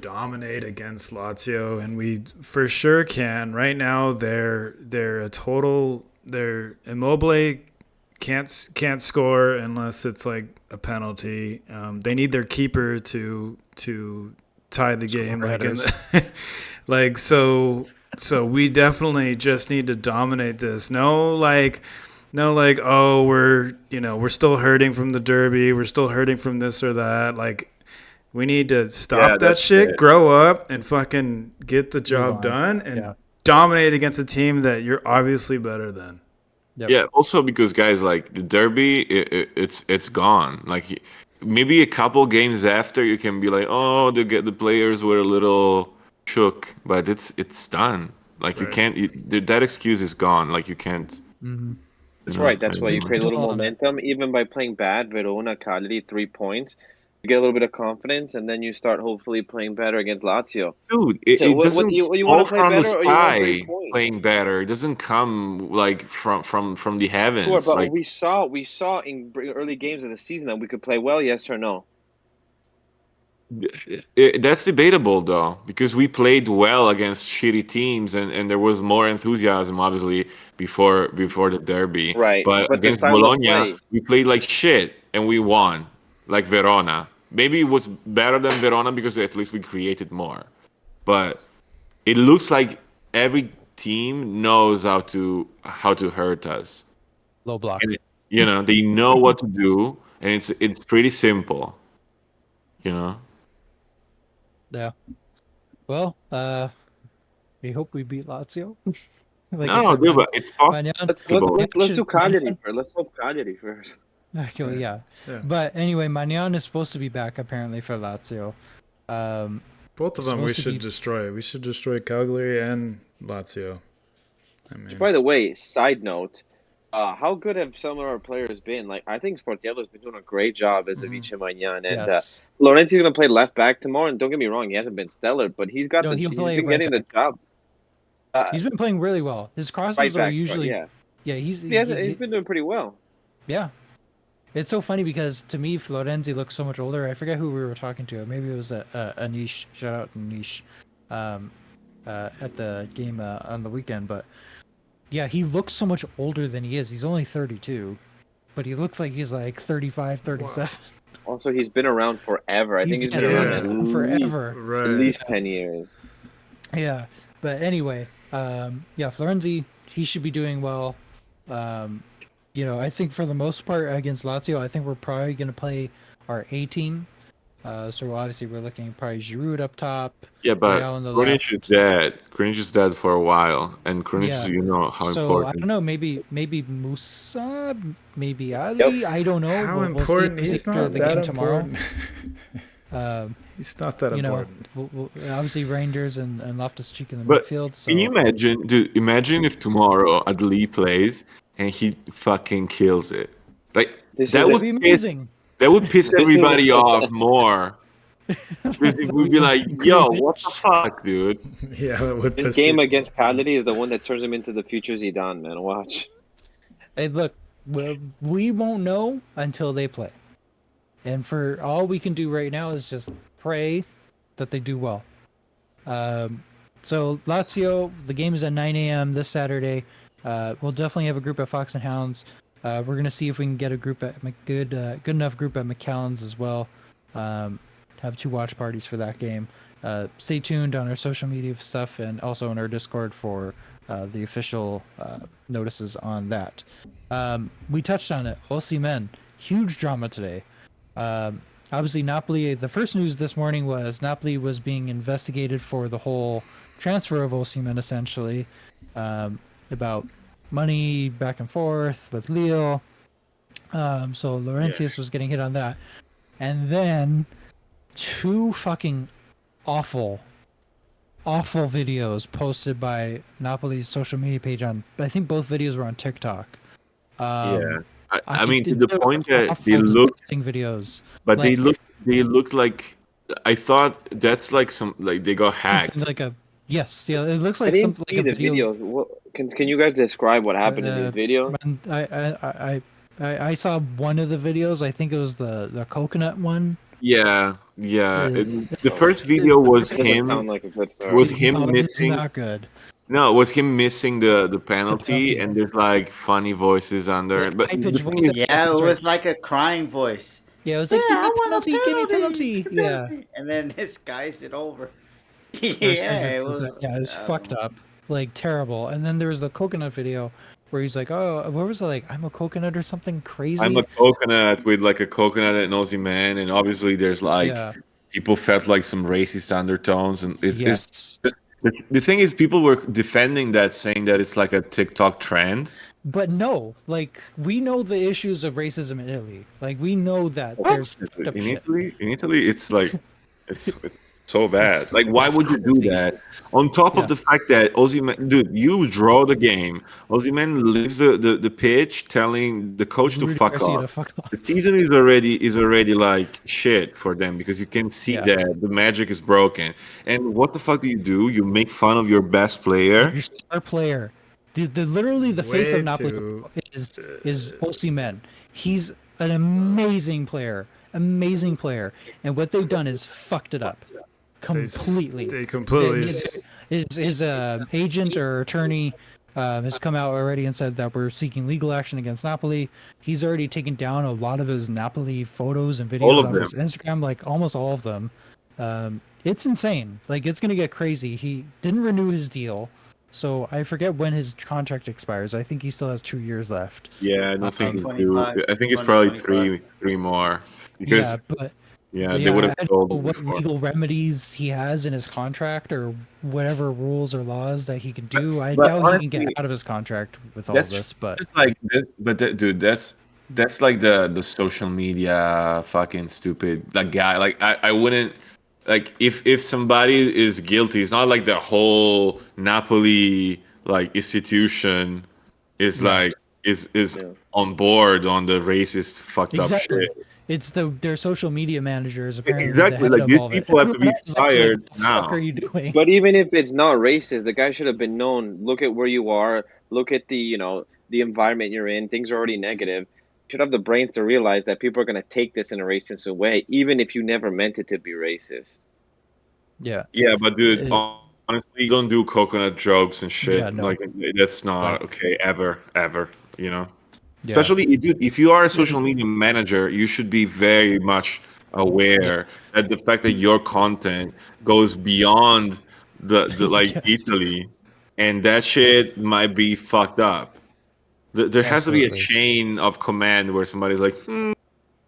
dominate against Lazio, and we for sure can. Right now, they're Immobile can't score unless it's like a penalty. They need their keeper to tie the game, like in like so. So we definitely just need to dominate this. No, like, oh, we're still hurting from the derby. We're still hurting from this or that. Like, we need to stop that that's shit, it. grow up, and fucking get the job on. done and Yeah. dominate against a team that you're obviously better than. Yep. Yeah, also because guys, like the derby, it's gone. Maybe a couple games after you can be like, oh, the players were a little shook, but it's done. Like you Right. can't. That excuse is gone. Like you can't. Mm-hmm. That's right. That's why We you can create a little dwell on it. momentum, even by playing bad. Verona, Cagliari, 3 points. You get a little bit of confidence, and then you start hopefully playing better against Lazio. Dude, So it what doesn't you want fall to play from the better, or you want 3 sky points? playing better. It doesn't come like from the Sure, heavens. but Like we saw in early games of the season that we could play well. Yes or no? that's debatable though, because we played well against shitty teams, and there was more enthusiasm obviously before the derby. Right, But but the against style of Bologna, play. we played like shit and we won, like Verona. Maybe it was better than Verona because at least we created more. But it looks like every team knows how to hurt us. Low block. And they know what to do, and it's pretty simple. You know. Yeah. Well, we hope we beat Lazio. Like I No, said, dude, but it's Magnan, possible. Let's do Cagliari Magnan, first. Let's hope Cagliari first. okay, Right. yeah. Yeah. But anyway, Magnan is supposed to be back apparently for Lazio. Both of It's them we supposed to should be- destroy. We should destroy Cagliari and Lazio. I mean, By the way, side note, how good have some of our players been? Like, I think Sportiello's been doing a great job as a Mhm. Vice Magnan, and Yes. Laurenti's gonna play left back tomorrow. And don't get me wrong, he hasn't been stellar, but he's got No, he'll he's play been right getting the back. job. He's been playing really well. His Right crosses are back, usually yeah. yeah. He's been doing pretty well. Yeah. It's so funny because to me, Florenzi looks so much older. I forget who we were talking to. Maybe it was Anish. Shout out Anish, at the game on the weekend. But yeah, he looks so much older than he is. He's only 32, but he looks like he's like 35, 37. Also, he's been around forever. I think he's been Yes, around he's Yeah. at been least forever. right. 10 years. Yeah, but anyway, yeah, Florenzi, he should be doing well. I think for the most part against Lazio, I think we're probably going to play our A team. So obviously we're looking probably Giroud up top, Yeah, but Leao on the Krunic is left. dead. Krunic is dead for a while, and Krunic Yeah. is, you know how So I important. don't know, maybe Musa, maybe Yep. Ali. I don't know. How We'll important? see He's after not the that game tomorrow. important. He's not that You know, important. obviously Rangers and Loftus-Cheek in the But midfield. So can you imagine, dude? Imagine if tomorrow Adli plays and he fucking kills it. Like This that is that'd would be piss amazing. that would piss This is everybody off more. Because it would be like, yo, what the fuck, dude? Yeah, that would this piss game people against off. Cagliari is the one that turns him into the future Zidane, man. Watch. Hey, look, we won't know until they play. And for all we can do right now is just pray that they do well. So Lazio, the game is at 9 a.m. this Saturday. We'll definitely have a group at Fox and Hounds. We're gonna see if we can get a group at good enough group at McAllen's as well. Have 2 watch parties for that game. Stay tuned on our social media stuff and also in our Discord for the official notices on that. We touched on it. Osimhen, huge drama today. Obviously, Napoli. The first news this morning was Napoli was being investigated for the whole transfer of Osimhen, essentially, about money back and forth with Lille. So Laurentius was getting hit on that, and then 2 fucking awful videos posted by Napoli's social media page on. I think both videos were on TikTok. Yeah. I mean, to they the were point that awful, they look, disgusting videos. but Like, they look like. I thought that's like they got hacked. something like a yes, yeah. It looks I like didn't something see like a the video. videos. What, can you guys describe what happened in these videos? And I saw one of the videos. I think it was the coconut one. Yeah. Uh, The first video was It doesn't him. sound like a good start. Was him no, it's missing? not good. No, it was him missing the penalty, penalty. and there's like funny voices under. Like, But the high-pitched thing voice. is, Yes, Yeah, that's it right. was like a crying voice. Yeah, it was like, Yeah, give me I want a penalty, give me penalty. penalty, Yeah. penalty. And then this guy's it over. Or Yeah, sometimes it it's was. like- yeah, it was I don't fucked know. up, like terrible. And then there was the coconut video where he's like, "Oh, what was it like? I'm a coconut or something crazy." I'm a coconut with like a coconut and nosy man, and obviously there's like Yeah. people felt like some racist undertones, and it's Yes. the thing is people were defending that, saying that it's like a TikTok trend. But no, like we know the issues of racism in Italy. Like we know that there's fucked up In shit. Italy, it's like it's so bad. Like, why It's would you do crazy. that? On top Yeah. of the fact that Ozyman, dude, you draw the game. Ozyman leaves the pitch, telling the coach to Rudy fuck Garcia off. to fuck off. The season is already like shit for them because you can see Yeah. that the magic is broken. And what the fuck do? You make fun of your best player. Your star player, literally the face of Way Napoli too. is Osimhen. He's an amazing player, and what they've done is fucked it up completely. They completely. His agent or attorney has come out already and said that we're seeking legal action against Napoli. He's already taken down a lot of his Napoli photos and All videos of off them. his Instagram, like almost all of them. It's insane. Like it's gonna get crazy. He didn't renew his deal, so I forget when his contract expires. I think he still has 2 years left. Yeah, I don't think it's two. 2025. I think it's probably 2025. three more Yeah, because but they would yeah, have I don't sold know it what before. legal remedies he has in his contract or whatever rules or laws that he can do. I But doubt he can get honestly, out of his contract with all that's this, but just like this, but dude, that's like the social media fucking stupid like guy. Like I wouldn't like if somebody is guilty, it's not like the whole Napoli like institution is yeah, like is Yeah. on board on the racist fucked up exactly. shit. It's their social media manager is apparently the Exactly, head like of these all of it. people have to Everyone be else is actually like, fired what the fuck now. are you doing? But even if it's not racist, the guy should have been known. Look at where you are. Look at the environment you're in. Things are already negative. You should have the brains to realize that people are going to take this in a racist way, even if you never meant it to be racist. Yeah, Yeah, but dude, it, honestly, don't do coconut jokes and yeah, shit. no, Like that's not but okay ever. You know, yeah, especially dude, if you are a social media manager, you should be very much yeah, aware that the fact that your content goes beyond the like yes, Italy, and that shit might be fucked up. There has to be a absolutely. chain of command where somebody's like,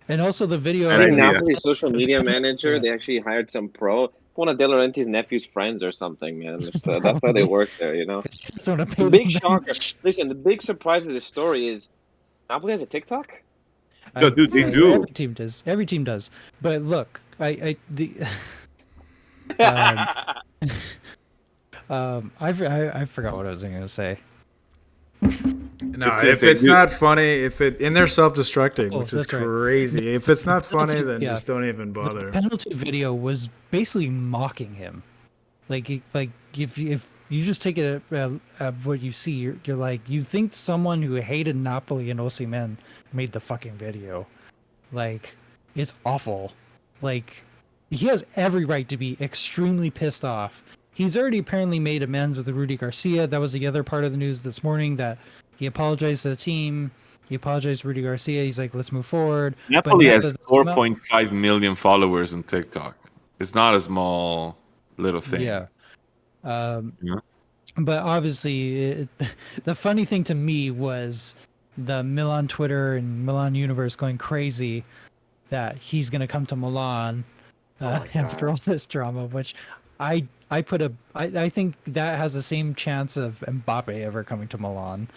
And also the I video bad of think the idea. Napoli's social media manager, yeah, they actually hired some pro, one of De Laurentiis' nephew's friends or something, man. That's how they probably. work there. Because he's going to The pay the big shocker. bench. Listen, the big surprise of this story is Napoli has a TikTok? Yo, dude, they Every do. team does. Every team does. But look, um, I forgot what I was going to say. No, It's if insane, it's dude. not funny, and they're self-destructing, Oh, which is that's right. crazy. If it's not funny, Penalty, then yeah, just don't even the bother. penalty video was basically mocking him. Like if you just take it at what you see, you're like you think someone who hated Napoli and Osimhen made the fucking video. Like it's awful. Like he has every right to be extremely pissed off. He's already apparently made amends with Rudy Garcia. That was the other part of the news this morning that he apologized to the team. He apologized to Rudy Garcia. He's like, let's move forward. But Napoli now has that this came out, 4.5 million followers on TikTok. It's not a small little thing. yeah. Um, You know? but obviously, the funny thing to me was the Milan Twitter and Milan universe going crazy that he's going to come to Milan after all this drama, which I think that has the same chance of Mbappe ever coming to Milan.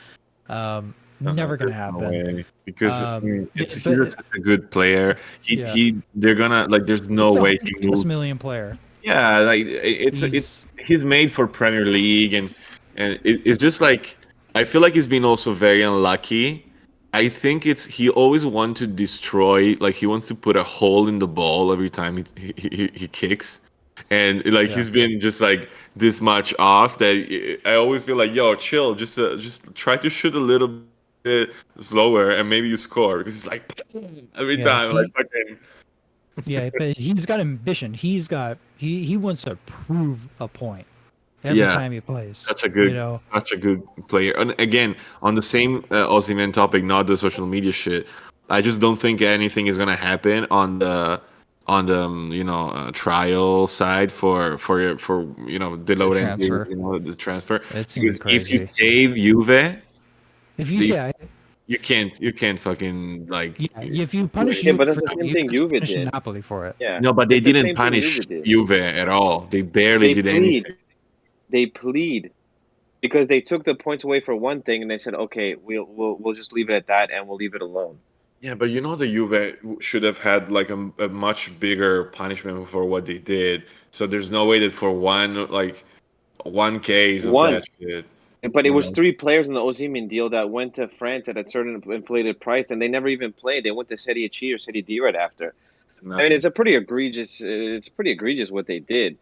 Never going to There's no happen. way because Yeah, he's but such a good player. yeah, They're gonna like. There's no he's a way he 100+ moves. million player. Yeah, like He's he's made for Premier League and it's just like I feel like he's been also very unlucky. I think he always wants to destroy, like he wants to put a hole in the ball every time he kicks, and like yeah, he's been just like this much off that I always feel like, yo, chill, just try to shoot a little bit slower and maybe you score because it's like every yeah. time like fucking. Yeah, but he's got ambition. He wants to prove a point every Yeah, time he plays. such a You good, know, such a good player. And again, on the same Osimhen topic, not the social media shit. I just don't think anything is gonna happen on the trial side for De the Laurentiis, transfer. the transfer. It seems Because if you crazy. save Juve, If you the, say, you can't fucking like yeah, if you do punish Yeah, you anything. but for that's the that, same you thing have to Juve punish did. Napoli for it. Yeah, No, but they it's the didn't same thing punish Juve did. Juve at all. They barely They did plead. anything. They plead because they took the points away for one thing and they said, okay, we'll just leave it at that and we'll leave it alone. Yeah, but you know the Juve should have had like a much bigger punishment for what they did. So there's no way that for one case of One, that shit, but it you was know, 3 players in the Osimhen deal that went to France at a certain inflated price, and they never even played. They went to Serie C or Serie D right after. I mean, nothing. it's a pretty egregious. It's pretty egregious what they did.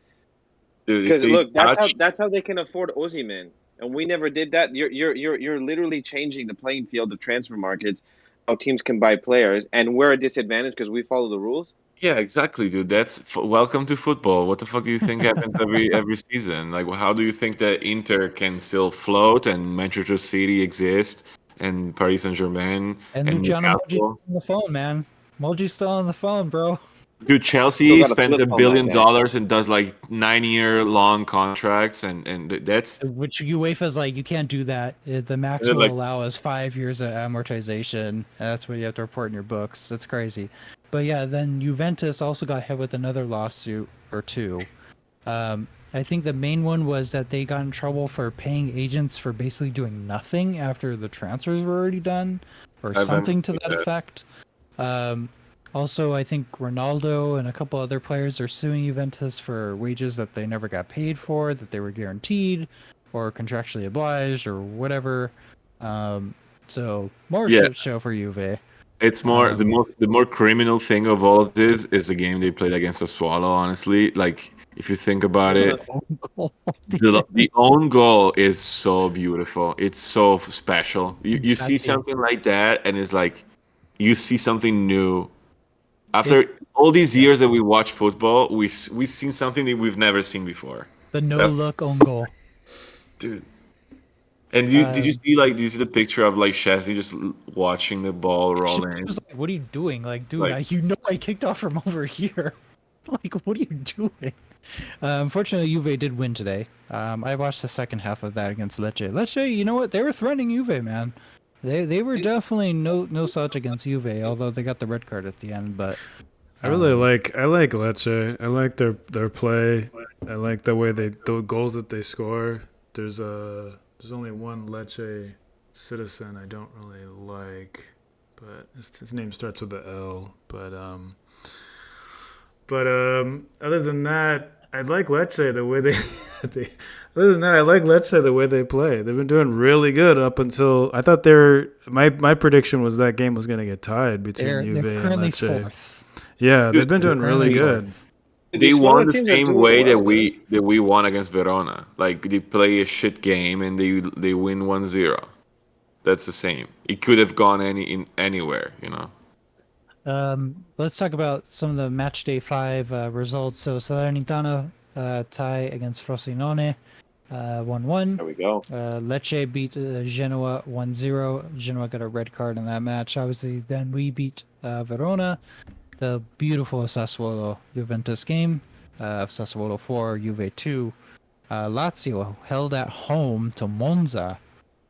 Dude, if Because they look, touch, that's how they can afford Osimhen, and we never did that. You're literally changing the playing field of transfer markets, how teams can buy players, and we're a disadvantage because we follow the rules. yeah, exactly, dude. Welcome to football. What the fuck do you think happens every season? Like, how do you think that Inter can still float and Manchester City exist and Paris Saint-Germain And and Luciano Moggi Newcastle? on the phone, man. Moggi's still on the phone, bro. Dude, Still Chelsea got a spent flip a phone, that billion guy. dollars and does like 9-year long contracts, and that's Which UEFA's like, you can't do that. The max they're will like allow us 5 years of amortization. That's what you have to report in your books. That's crazy. But yeah, then Juventus also got hit with another lawsuit or two. I think the main one was that they got in trouble for paying agents for basically doing nothing after the transfers were already done, or I've something to seen that that. effect. Um, Also, I think Ronaldo and a couple other players are suing Juventus for wages that they never got paid for, that they were guaranteed, or contractually obliged, or whatever. Um, so more Yeah, shit show for Juve. it's more Um, the more criminal thing of all of this is the game they played against Sassuolo. Honestly, like if you think about the it, own goal. the own goal is so beautiful. It's so special. You see Exactly. something like that, and it's like you see something new. After It's all these yeah, years that we watch football, we've seen something that we've never seen before. the no That, look own goal. dude. And did you Um, see like did you see the picture of like Chesney just watching the ball She roll was in? like, "What are you doing? Like, dude, Like I kicked off from over here. Like, what are you doing?" Unfortunately, Juve did win today. I watched the second half of that against Lecce. Lecce, you know what? They were threatening Juve, man. They were definitely no slouch against Juve, although they got the red card at the end. But um, I like Lecce. I like their play. I like the goals that they score. There's only one Lecce citizen I don't really like, but his name starts with a L. But other than that, I like Lecce the way they. Other than that, I like Lecce the way they play. They've been doing really good up until I thought they were. My prediction was that game was going to get tied between they're Juve and currently Lecce. fourth. Yeah, they've dude, been They're doing really currently they good. fourth. they These won smaller the teams are same doing way well, man. that we won against Verona. Like they play a shit game and they win 1-0. That's the same. It could have gone anywhere, you know. Let's talk about some of the match day 5 results. So Salernitana tie against Frosinone, 1-1. There we go. Lecce beat Genoa 1-0. Genoa got a red card in that match. Obviously, then we beat Verona. The beautiful Sassuolo Juventus game. Sassuolo 4, Juve 2. Lazio held at home to Monza.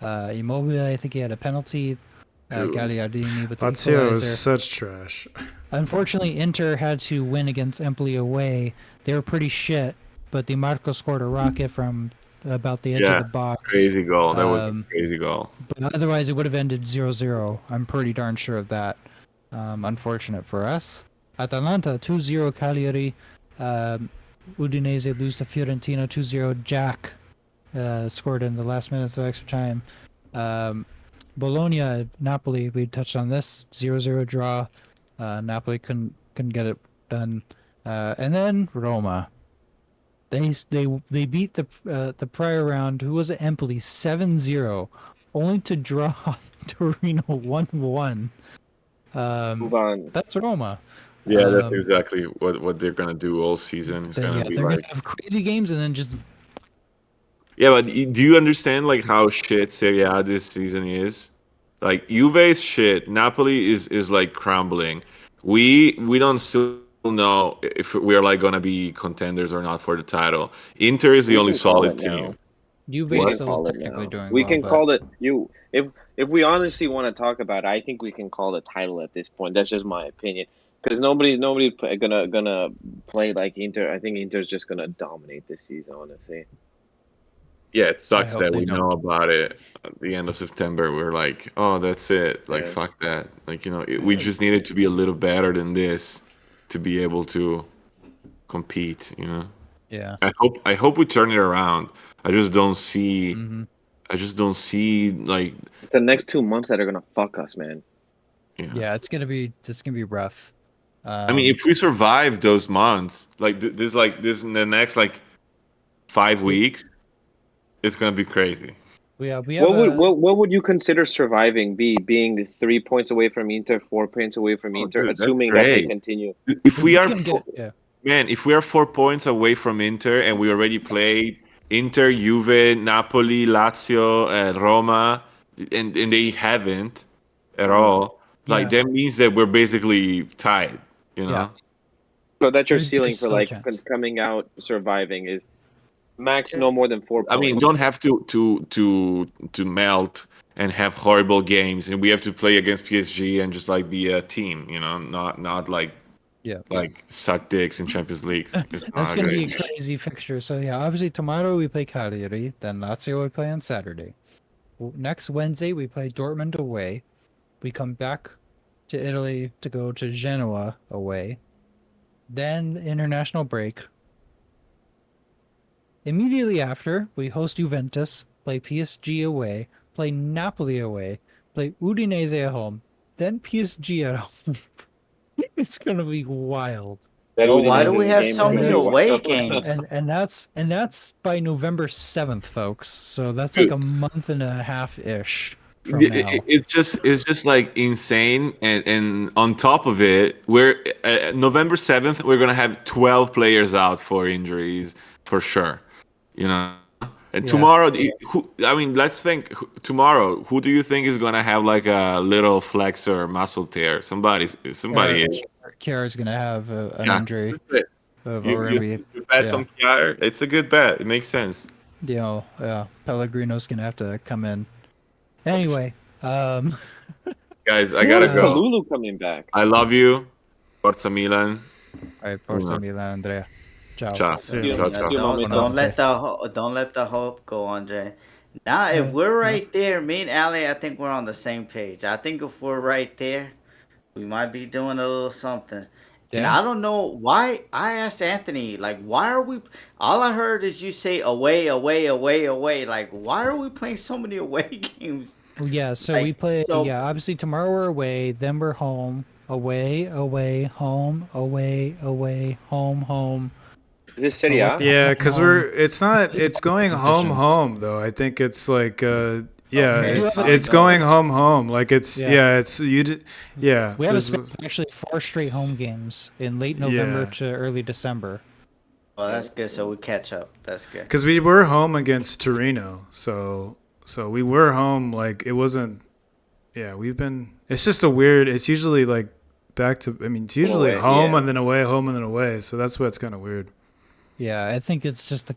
Immobile, I think he had a penalty. Dude, Gagliardini with the Lazio is equalizer. such trash. Unfortunately, Inter had to win against Empoli away. They were pretty shit, but Di Marco scored a rocket from about the edge of yeah, the box. crazy goal. That was a Um, crazy goal. but otherwise, it would have ended 0-0. I'm pretty darn sure of that. Unfortunate for us. Atalanta 2-0 Cagliari. Um, Udinese lose to Fiorentina 2-0. Jack scored in the last minutes of extra time. Bologna, Napoli, we touched on this 0-0 draw. Napoli couldn't get it done. And then Roma. They beat the prior round. Who was it? Empoli 7-0, only to draw Torino 1-1. Move on. That's Roma. Yeah, that's Um, exactly what they're gonna do all season. It's gonna yeah, be they're gonna like, have crazy games and then just yeah, but do you understand like how shit Serie A this season is? Like Juve is shit. Napoli is like crumbling. We don't still know if we are like gonna be contenders or not for the title. Inter is the We only can call solid it now. team. Juve We is What? can still call it technically now. doing We well, can but call it you if we honestly want to talk about it, I think we can call it title at this point. That's just my opinion. Because gonna play like Inter. I think Inter's just gonna dominate this season. Honestly, Yeah, it I sucks hope that they we know don't. about it at the end of September. We're like, oh, that's it. Like, Yeah. fuck that. Like, we just needed to be a little better than this to be able to compete. Yeah. I hope we turn it around. I just don't see. Hmm. I just don't see like. It's the next 2 months that are gonna fuck us, man. Yeah, it's gonna be rough. I mean, if we survive those months, like this in the next like 5 weeks, it's gonna be crazy. we have What would a what would you consider surviving be? Being 3 points away from Inter, 4 points away from Oh, Inter, dude, that's assuming that they great. continue. If if we we are can get Man, if we are 4 points away from Inter and we already played Inter, Juve, Napoli, Lazio, Roma, and they haven't at all, like yeah, that means that we're basically tied, you yeah. know? So that's your ceiling There's for still a like chance. coming out surviving is max no more than four I mean, we points. don't have to melt and have horrible games, and we have to play against PSG and just like be a team, not Yeah. like suck dicks in Champions League. It's That's not a gonna good be a idea. crazy fixture. So yeah, obviously tomorrow we play Cagliari, then Lazio we play on Saturday. Next Wednesday we play Dortmund away. We come back to Italy to go to Genoa away. Then the international break. Immediately after, we host Juventus, play PSG away, play Napoli away, play Udinese at home, then PSG at home. It's gonna be wild. That Yo, why do we Udinese have game is so And gonna many be that's away wild. games? and that's by November 7th, folks. So that's like Dude, a month and a half ish from now. it's just like insane, and on top of it, we're November 7th, we're gonna have 12 players out for injuries for sure, you know. And Yeah. tomorrow, I mean, let's think tomorrow. Who do you think is gonna have like a little flexor muscle tear? Somebody is. Kiara's gonna have an Yeah, injury. that's it. We're gonna be, You bet yeah, on Kiar. It's a good bet. It makes sense. yeah. Pellegrino's gonna have to come in. Anyway, um, Guys, I When gotta is uh, go. Kalulu coming back? I love you. Forza Milan. all right, You Forza know, Milan, Andrea. Ciao. ciao. See You, you. Ciao, Yeah, ciao. you, don't mamita. don't let Buonanotte. don't let the hope go, Andre. Now, if Uh, we're no, right there, me and Ali, I think we're on the same page. I think if we're right there, we might be doing a little something. And yeah. I don't know why. I asked Anthony, like, why are we? All I heard is you say away, away, away, away. Like, why are we playing so many away games? Well, yeah, so we Like, play, so. yeah, obviously tomorrow we're away, then we're home, away, away, home, away, away, home, Is this Serie away, A? Yeah, because home. it's not. This is It's all the going competitions. home though. I think it's like yeah, We Okay, do it's it's have, probably it's going. going home. Like it's yeah, yeah, it's you. Yeah, we have a there's span of actually 4 straight home games in late November yeah, to early December. Well, that's good. So we catch up. That's good. because we were home against Torino, so we were home. Like it wasn't. Yeah, we've been. It's just a weird. It's usually like back to. I mean, it's usually Away, home yeah. and then away, home and then away. So that's what's kind of weird. Yeah, I think it's just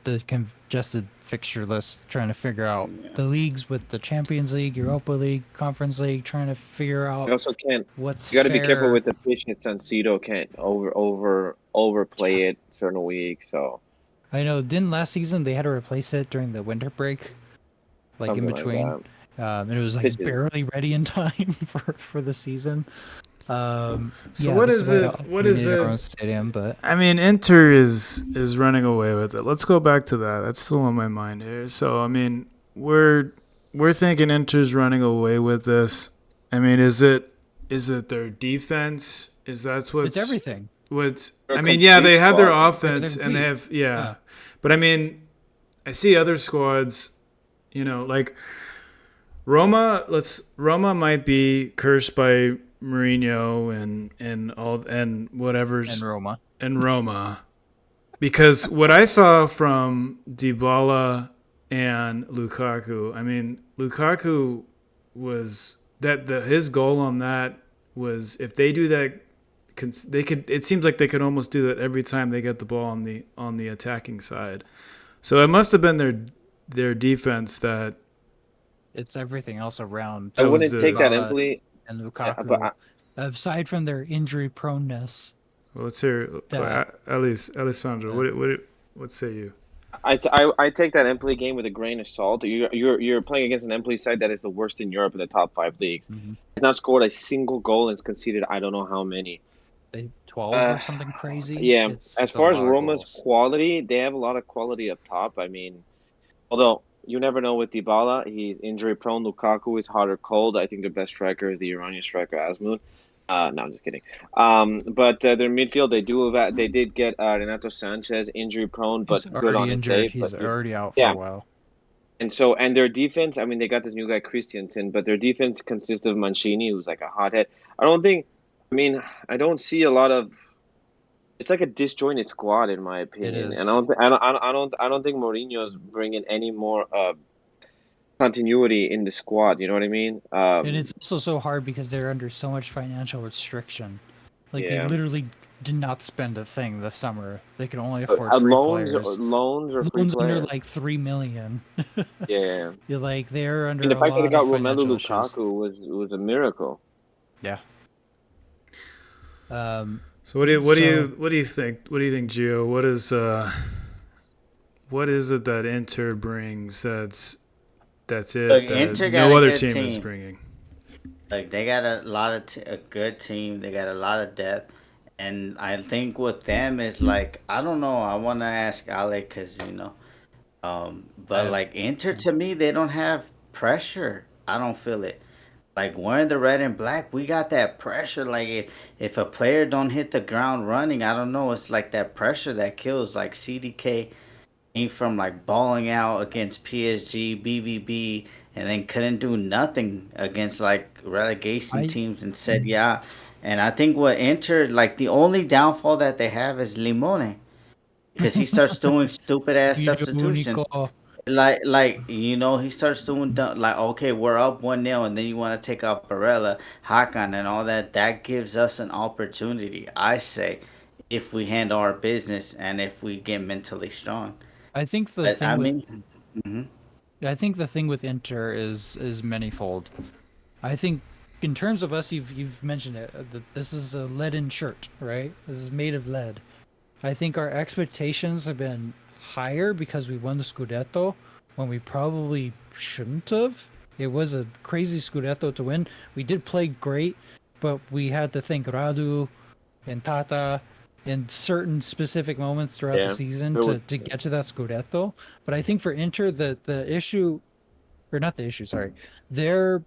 the congested fixture list trying to figure out Yeah. the leagues with the Champions League, Europa League, Conference League, trying to figure You out also can't. what's You got to be careful fair. with the pitch in San Siro. Can't overplay it certain weeks. So I know, didn't last season they had to replace it during the winter break, like in something like between. that. And it was like Pitches. barely ready in time for the season. So Yeah, what this is is it? why What we is needed our it? own stadium, but I mean, Inter is running away with it. Let's go back to that. That's still on my mind here. So I mean, we're thinking Inter's running away with this. I mean, is it their defense? Is that's it's everything. what's They're a I mean, yeah, complete they have their squad. offense They're and they complete. have yeah. Yeah. But I mean, I see other squads, like Roma might be cursed by Mourinho and whatever's And Roma. and Roma, because what I saw from Dybala and Lukaku, I mean, Lukaku was his goal on that was, if they do that, they could. It seems like they could almost do that every time they get the ball on the attacking side. So it must have been their defense that It's everything else around I that was wouldn't take that Dybala Empoli. and Yeah, but Lukaku. Aside from their injury proneness, Well, let's hear that Alessandro. uh, What say you? I take that Empoli game with a grain of salt. You're playing against an Empoli side that is the worst in Europe in the top 5 leagues. Has not scored a single goal and has conceded I don't know how many. They 12 Uh, or something crazy. yeah. As It's a far as lot of Roma's goals. quality, they have a lot of quality up top. I mean, although you never know with Dybala, he's injury prone. Lukaku is hot or cold. I think the best striker is the Iranian striker Asmoon. No, I'm just kidding. But their midfield, they did get Renato Sanchez injury prone, but He's good already on his injured. day. But He's already out for yeah, a while. and so and their defense, I mean, they got this new guy Christiansen, but their defense consists of Mancini, who's like a hothead. I don't think, I mean, I don't see a lot of. It's like a disjointed squad, in my It opinion, and is. I don't think Mourinho's bringing any more continuity in the squad. You know what I mean? And it's also so hard because they're under so much financial restriction. Like they Yeah. literally did not spend a thing this summer. They could only afford free Loans, players. loans or free Loans under players. like 3 million. Yeah. You're like they're And under the a fact that they lot got of Romelu financial issues. Lukaku was a miracle. Yeah. So what do you think? What do you think, Gio? What is it that Inter brings that's Look, it that Inter got no a other good team is team. bringing? Like they got a lot of a good team. They got a lot of depth, and I think with them is like I don't know. I want to ask Ale because but I like Inter to me, they don't have pressure. I don't feel it. Like wearing the red and black, we got that pressure. Like if a player don't hit the ground running, I don't know. It's like that pressure that kills. Like CDK came from like balling out against PSG, BVB, and then couldn't do nothing against like relegation I teams and said yeah. And I think what entered like the only downfall that they have is Limone because he starts doing stupid ass Video substitution. Unico. He starts doing like okay, we're up 1-0, and then you want to take out Barella, Hakan, and all that. That gives us an opportunity, I say, if we handle our business and if we get mentally strong. I think the But thing I with mean, mhm. I think the thing with Inter is manifold. I think in terms of us, you've mentioned it. That this is a leaden shirt, right? This is made of lead. I think our expectations have been higher because we won the Scudetto when we probably shouldn't have. It was a crazy Scudetto to win. We did play great, but we had to thank Radu and Tata in certain specific moments throughout the Yeah. season There was, to get to that Scudetto. But I think for Inter, the issue, or not the issue, sorry, their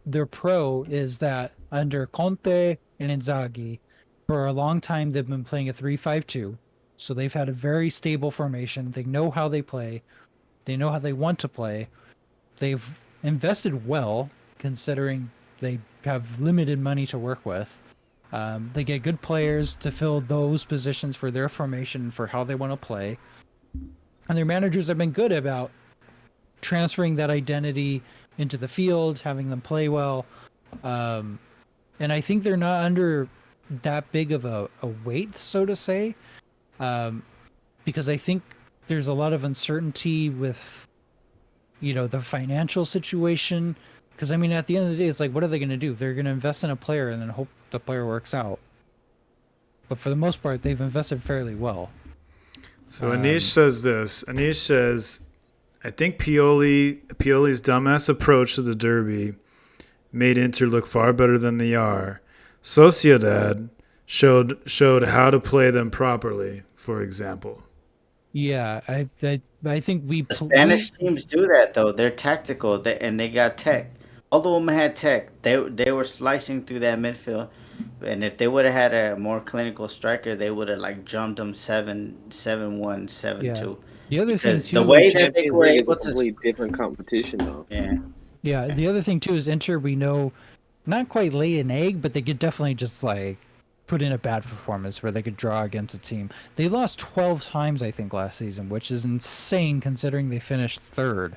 their pro is that under Conte and Inzaghi, for a long time they've been playing a 3-5-2. So they've had a very stable formation. They know how they play. They know how they want to play. They've invested well, considering they have limited money to work with. They get good players to fill those positions for their formation for how they want to play. And their managers have been good about transferring that identity into the field, having them play well. Um, and I think they're not under that big of a weight, so to say, because I think there's a lot of uncertainty with, the financial situation. Because I mean, at the end of the day, it's like, what are they going to do? They're going to invest in a player and then hope the player works out. But for the most part, they've invested fairly well. So Anish says this. Anish says, I think Pioli's dumbass approach to the derby made Inter look far better than they are. Sociedad showed how to play them properly, for example. Yeah, I think The Spanish teams do that though. They're tactical, and they got tech. All of them had tech. They were slicing through that midfield, and if they would have had a more clinical striker, they would have like jumped them 7-1, 7-2. The other thing Because the too, way that they Champions were League is a able to, completely different competition, though. yeah, the other thing too is Inter. We know not quite lay an egg, but they could definitely just like put in a bad performance where they could draw against a team. They lost 12 times, I think, last season, which is insane considering they finished third.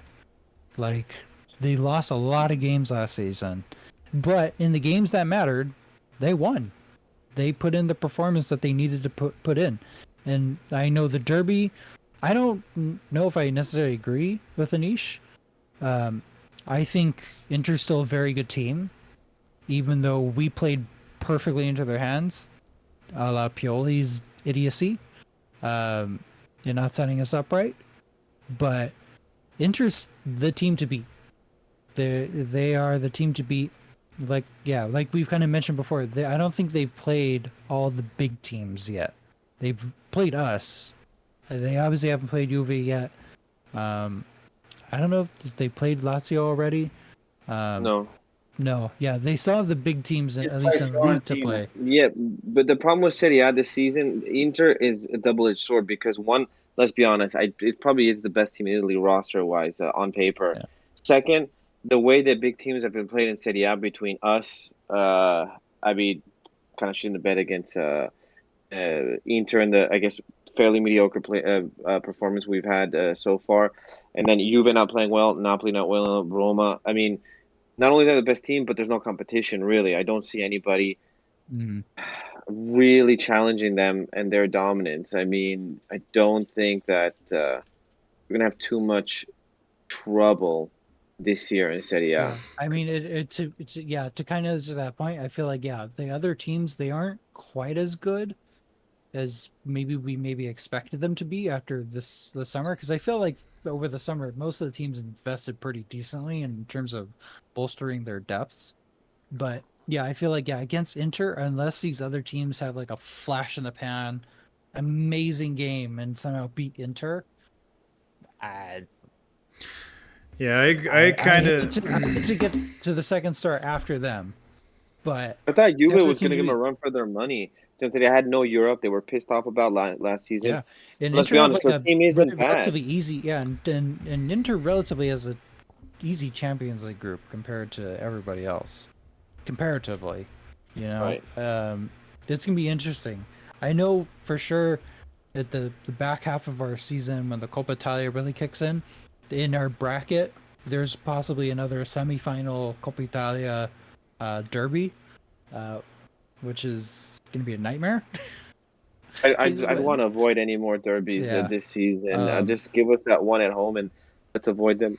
Like, they lost a lot of games last season. But in the games that mattered, they won. They put in the performance that they needed to put in. And I know the Derby, I don't know if I necessarily agree with Anish. I think Inter's still a very good team, even though we played perfectly into their hands, a la Pioli's idiocy, in not setting us up right. but Inter's the team to beat. They are the team to beat. Like yeah, like we've kind of mentioned before. I don't think they've played all the big teams yet. They've played us. They obviously haven't played Juve yet. Um, I don't know if they played Lazio already. Um, No. no, yeah, they still have the big teams Just at play least in the league to Fiorentina. play. Yeah, but the problem with Serie A this season, Inter is a double-edged sword because one, let's be honest, it probably is the best team in Italy roster-wise on paper. Yeah. Second, the way that big teams have been played in Serie A between us, I mean, kind of shooting the bed against Inter and the I guess fairly mediocre performance we've had so far, and then Juve not playing well, Napoli not well, Roma. I mean, not only they're the best team, but there's no competition really. I don't see anybody Mm. really challenging them and their dominance. I mean, I don't think that we're gonna have too much trouble this year in Serie A. Yeah, I mean yeah, to kind of to that point, I feel like yeah, the other teams they aren't quite as good as maybe we maybe expected them to be after the summer because I feel like over the summer most of the teams invested pretty decently in terms of bolstering their depths. But yeah, I feel like yeah, against Inter, unless these other teams have like a flash in the pan, amazing game and somehow beat Inter, I Yeah, I kind of. I hate to get to the second star after them, but I thought the Juve other was team gonna to give them a beat. run for their money since they had no Europe. They were pissed off about last season. Yeah, and Let's Inter be have honest, like their a team isn't bad. relatively easy. Yeah, and Inter relatively has a easy Champions League group compared to everybody else. Comparatively, you know, Right. it's gonna be interesting. I know for sure at the back half of our season when the Coppa Italia really kicks in our bracket, there's possibly another semifinal Coppa Italia derby, uh, which is gonna be a nightmare. Because I'd when want to avoid any more derbies yeah, this season. um, Just give us that one at home and let's avoid them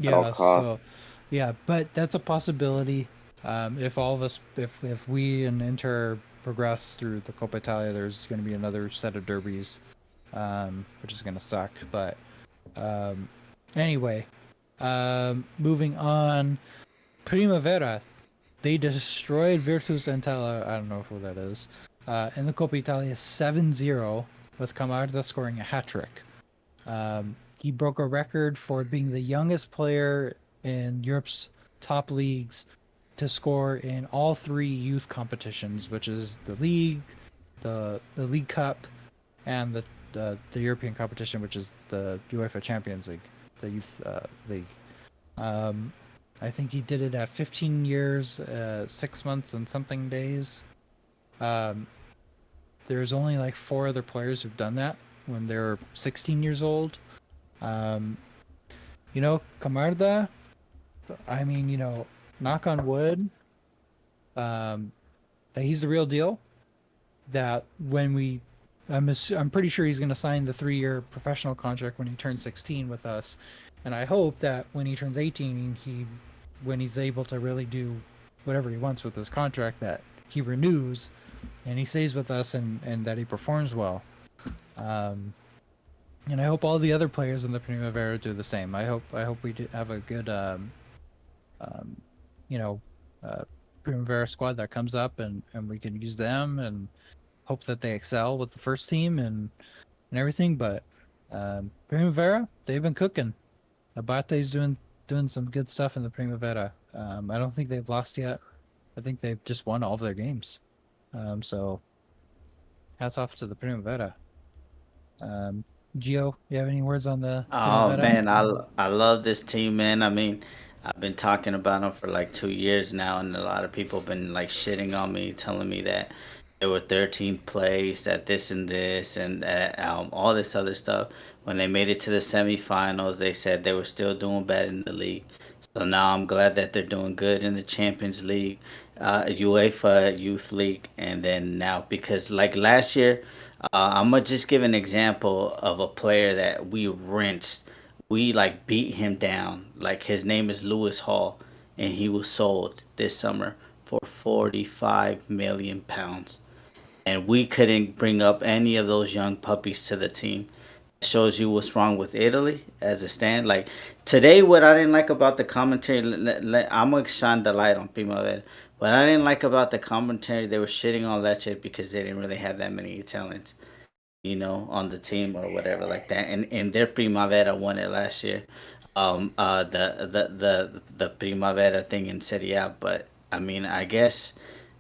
at all yeah, costs. so yeah, but that's a possibility. If all of us, if we and Inter progress through the Coppa Italia, there's going to be another set of derbies, which is going to suck. But um, anyway, moving on, Primavera, they destroyed Virtus Entella. I don't know who that is. In the Coppa Italia 7-0 with Camarda scoring a hat trick. He broke a record for being the youngest player in Europe's top leagues to score in all three youth competitions, which is the league, the League Cup, and the European competition, which is the UEFA Champions League, the youth league. Um, I think he did it at 15 years, 6 months, and something days. Um, there's only like four other players who've done that when they're 16 years old. Um, Camarda, I mean, knock on wood, um, that he's the real deal. That when I'm pretty sure he's going to sign the 3-year professional contract when he turns 16 with us, and I hope that when he turns 18, when he's able to really do whatever he wants with his contract, that he renews and he stays with us and that he performs well. Um, and I hope all the other players in the Primavera do the same. I hope we have a good um, you know, uh, Primavera squad that comes up and we can use them and hope that they excel with the first team and everything. But Primavera, they've been cooking. Abate's doing some good stuff in the Primavera. I don't think they've lost yet. I think they've just won all of their games. So hats off to the Primavera. Um, Gio, you have any words on the Oh Primavera? man, I love this team, man. I mean, I've been talking about them for like 2 years now, and a lot of people have been like shitting on me, telling me that they were 13th place, that this and this, and that, all this other stuff. When they made it to the semifinals, they said they were still doing bad in the league. So now I'm glad that they're doing good in the Champions League, UEFA Youth League, and then now because like last year. I'm gonna just give an example of a player that we rinsed. We like beat him down. Like his name is Lewis Hall, and he was sold this summer for 45 million pounds. And we couldn't bring up any of those young puppies to the team. shows you what's wrong with Italy as a stand. Like today, what I didn't like about the commentary, I'm gonna shine the light on Primavera. What I didn't like about the commentary, they were shitting on Lecce because they didn't really have that many Italians, on the team or whatever like that. And their Primavera won it last year. The Primavera thing in Serie A, but I mean, I guess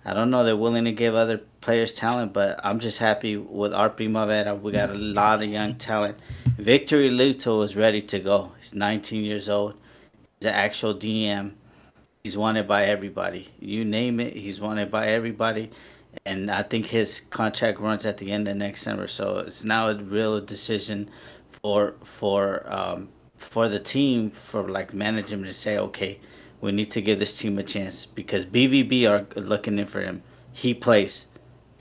I don't know. They're willing to give other players talent, but I'm just happy with our Primavera. We got a lot of young talent. Victory Luto is ready to go. He's 19 years old. He's an actual DM. He's wanted by everybody. You name it, he's wanted by everybody. And I think his contract runs at the end of next summer. So it's now a real decision for the team, for like management to say, okay, we need to give this team a chance because BVB are looking in for him. He plays.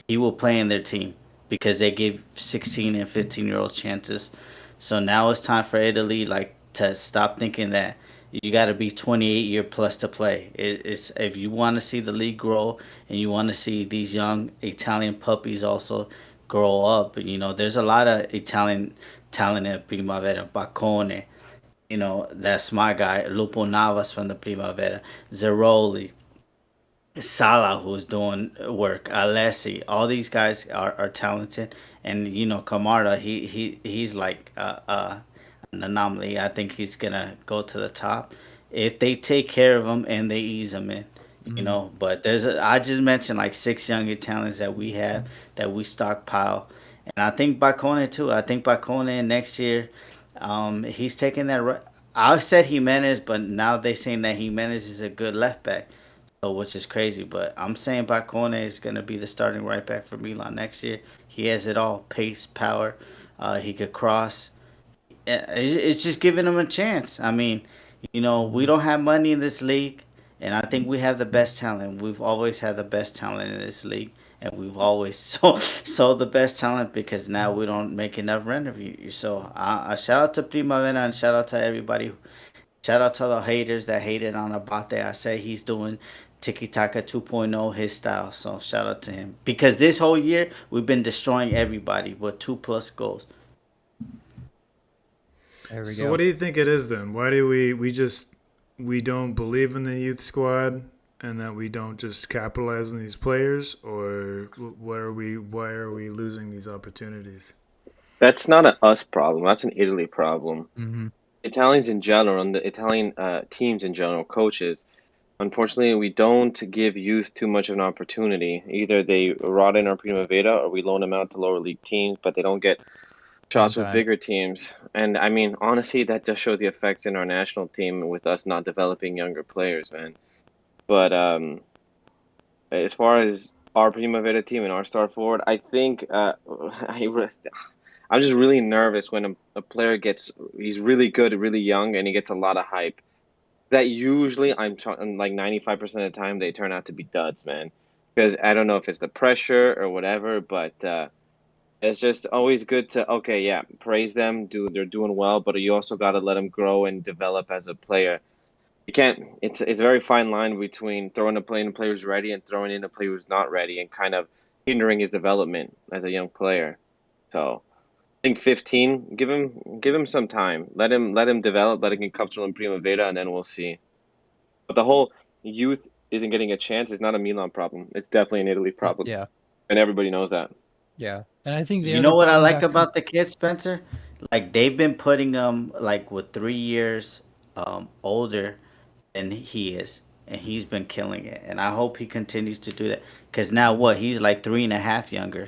He will play in their team because they gave 16 and 15-year-old chances. So now it's time for Italy like to stop thinking that you got to be 28-year plus to play. It's if you want to see the league grow and you want to see these young Italian puppies also grow up. There's a lot of Italian talent in Primavera. Bacone, that's my guy. Lupo Navas from the Primavera. Zeroli. Salah, who's doing work, Alessi, all these guys are talented, and Kamara, he's like an anomaly. I think he's gonna go to the top if they take care of him and they ease him in. But I just mentioned like six young Italians that we have that we stockpile, and I think Bacone too. I think Bacone next year, he's taking that. I said Jimenez, but now they saying that Jimenez is a good left back. So, which is crazy, but I'm saying Bacone is going to be the starting right back for Milan next year. He has it all: pace, power. He could cross. It's just giving him a chance. I mean, we don't have money in this league, and I think we have the best talent. We've always had the best talent in this league, and we've always sold the best talent because now we don't make enough revenue. So, shout out to Primavera and shout out to everybody. Shout out to the haters that hated on Abate. I say he's doing Tiki Taka 2.0 his style. So shout out to him. Because this whole year we've been destroying everybody with 2+ goals. There we So go. what do you think it is then? Why do we don't believe in the youth squad and that we don't just capitalize on these players, or why are we losing these opportunities? That's not an us problem. That's an Italy problem. Mm-hmm. Italians in general, and the Italian teams in general, coaches, unfortunately, we don't give youth too much of an opportunity. Either they rot in our Primavera or we loan them out to lower league teams, but they don't get shots with Time. bigger teams. And I mean, honestly, that just shows the effects in our national team with us not developing younger players, man. But as far as our Primavera team and our star forward, I think I'm just really nervous when a player he's really good, really young, and he gets a lot of hype. That usually I'm like 95% of the time they turn out to be duds, man. Because I don't know if it's the pressure or whatever, but it's just always good to, okay, yeah, praise them, they're doing well, but you also got to let them grow and develop as a player. You can't. It's a very fine line between throwing a play in a player who's ready and throwing in a player who's not ready, and kind of hindering his development as a young player. So I think 15. Give him some time. Let him develop. Let him get comfortable in Primavera, and then we'll see. But the whole youth isn't getting a chance is not a Milan problem. It's definitely an Italy problem, Yeah. and everybody knows that. Yeah. And I think the You other know what I problem like that about the kids, Spencer? Like they've been putting him like with 3 years older than he is, and he's been killing it. And I hope he continues to do that. Cause now what? He's like 3.5 younger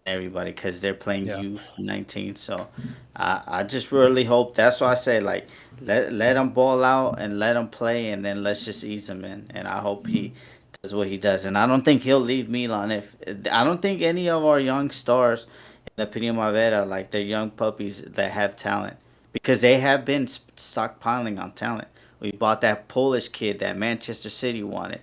than everybody because they're playing yeah. youth 19. So I just really hope. That's why I say like let him ball out and let him play, and then let's just ease him in. And I hope he does what he does. And I don't think he'll leave Milan. If I don't think any of our young stars in the Primavera, like they're young puppies that have talent, because they have been stockpiling on talent. We bought that Polish kid that Manchester City wanted,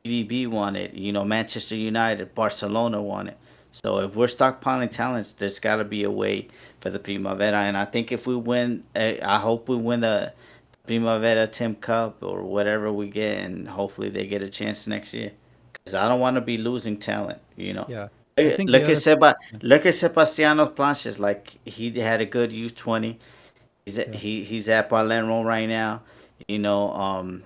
BVB wanted, Manchester United, Barcelona wanted. So if we're stockpiling talents, there's got to be a way for the Primavera. And I think if we win, I hope we win the Primavera Tim Cup or whatever we get, and hopefully they get a chance next year. Because I don't want to be losing talent. Yeah. think the Look at Sebastiano Planches. Like he had a good U20. He's at Palermo right now. You know,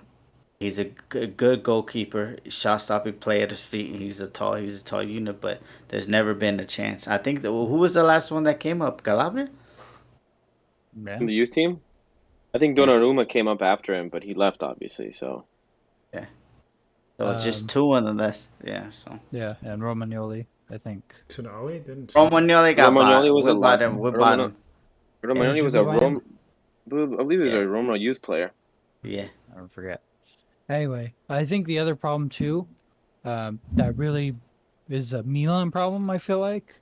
he's a good goalkeeper. Shot stopping play at his feet. He's a tall unit, but there's never been a chance. I think who was the last one that came up? Calabria. Yeah. From the youth team. I think Donnarumma came up after him, but he left obviously. So Yeah. So just Um, two on the list. Yeah. So Yeah, and Romagnoli, I think. Tonali didn't. Romagnoli got Romagnoli bought. was a We bought Lazio. him. We bought him. Romagnoli Did was we a buy him? I believe he was Yeah. a Roma youth player. Yeah. I don't forget. Anyway, I think the other problem too, that really is a Milan problem. I feel like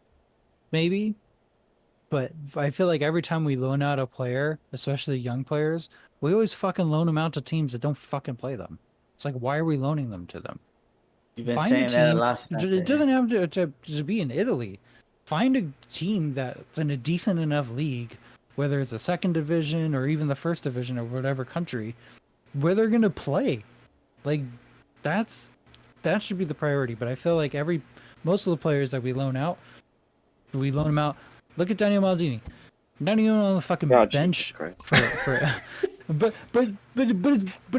maybe, but I feel like every time we loan out a player, especially young players, we always fucking loan them out to teams that don't fucking play them. It's like, why are we loaning them to them? You've been Find a saying that a team. lot. It doesn't have to be in Italy. Find a team that's in a decent enough league, whether it's a second division or even the first division of whatever country, where they're gonna play. Like, that should be the priority. But I feel like most of the players that we loan out, Look at Daniel Maldini, not even on the fucking Oh, Jesus bench Christ. for but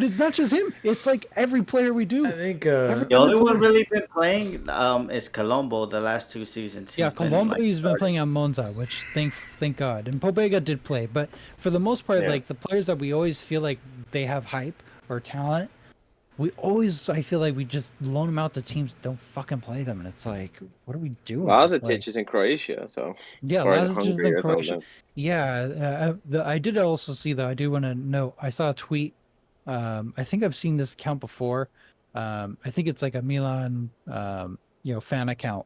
it's not just him. It's like every player we do. I think The only one really been playing is Colombo the last 2 seasons. Yeah, Colombo, he's been starting. playing on Monza, which thank God. And Pobega did play, but for the most part, Yeah. like the players that we always feel like they have hype or talent, I feel like we just loan them out to teams that don't fucking play them, and it's like, what are we doing? Lazic Like, is in Croatia, so yeah, or in Lazic is Hungary in or Croatia. something. Yeah, I did also see though. I do want to note. I saw a tweet. I think I've seen this account before. I think it's like a Milan, fan account,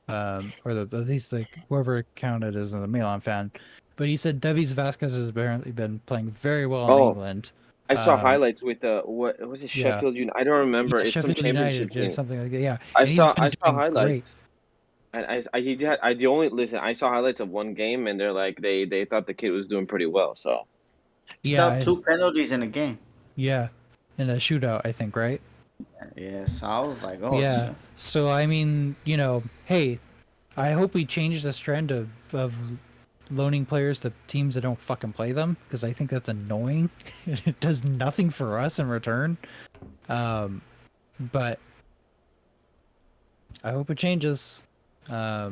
or at least like whoever account it is, a Milan fan. But he said Davies Vasquez has apparently been playing very well in Oh, England. I saw Um, highlights with what was it, yeah, Sheffield United? I don't remember. yeah, It's some Sheffield championship United or team. something like that. Yeah, I and he's saw been doing great. highlights. And he did. I saw highlights of one game, and they're like they thought the kid was doing pretty well. So Yeah, Stopped 2 penalties in a game. yeah, in a shootout, I think, right? Yeah, so I was like, oh, Yeah. shit. So I mean, hey, I hope we change this trend of loaning players to teams that don't fucking play them, because I think that's annoying. It does nothing for us in return. But I hope it changes. All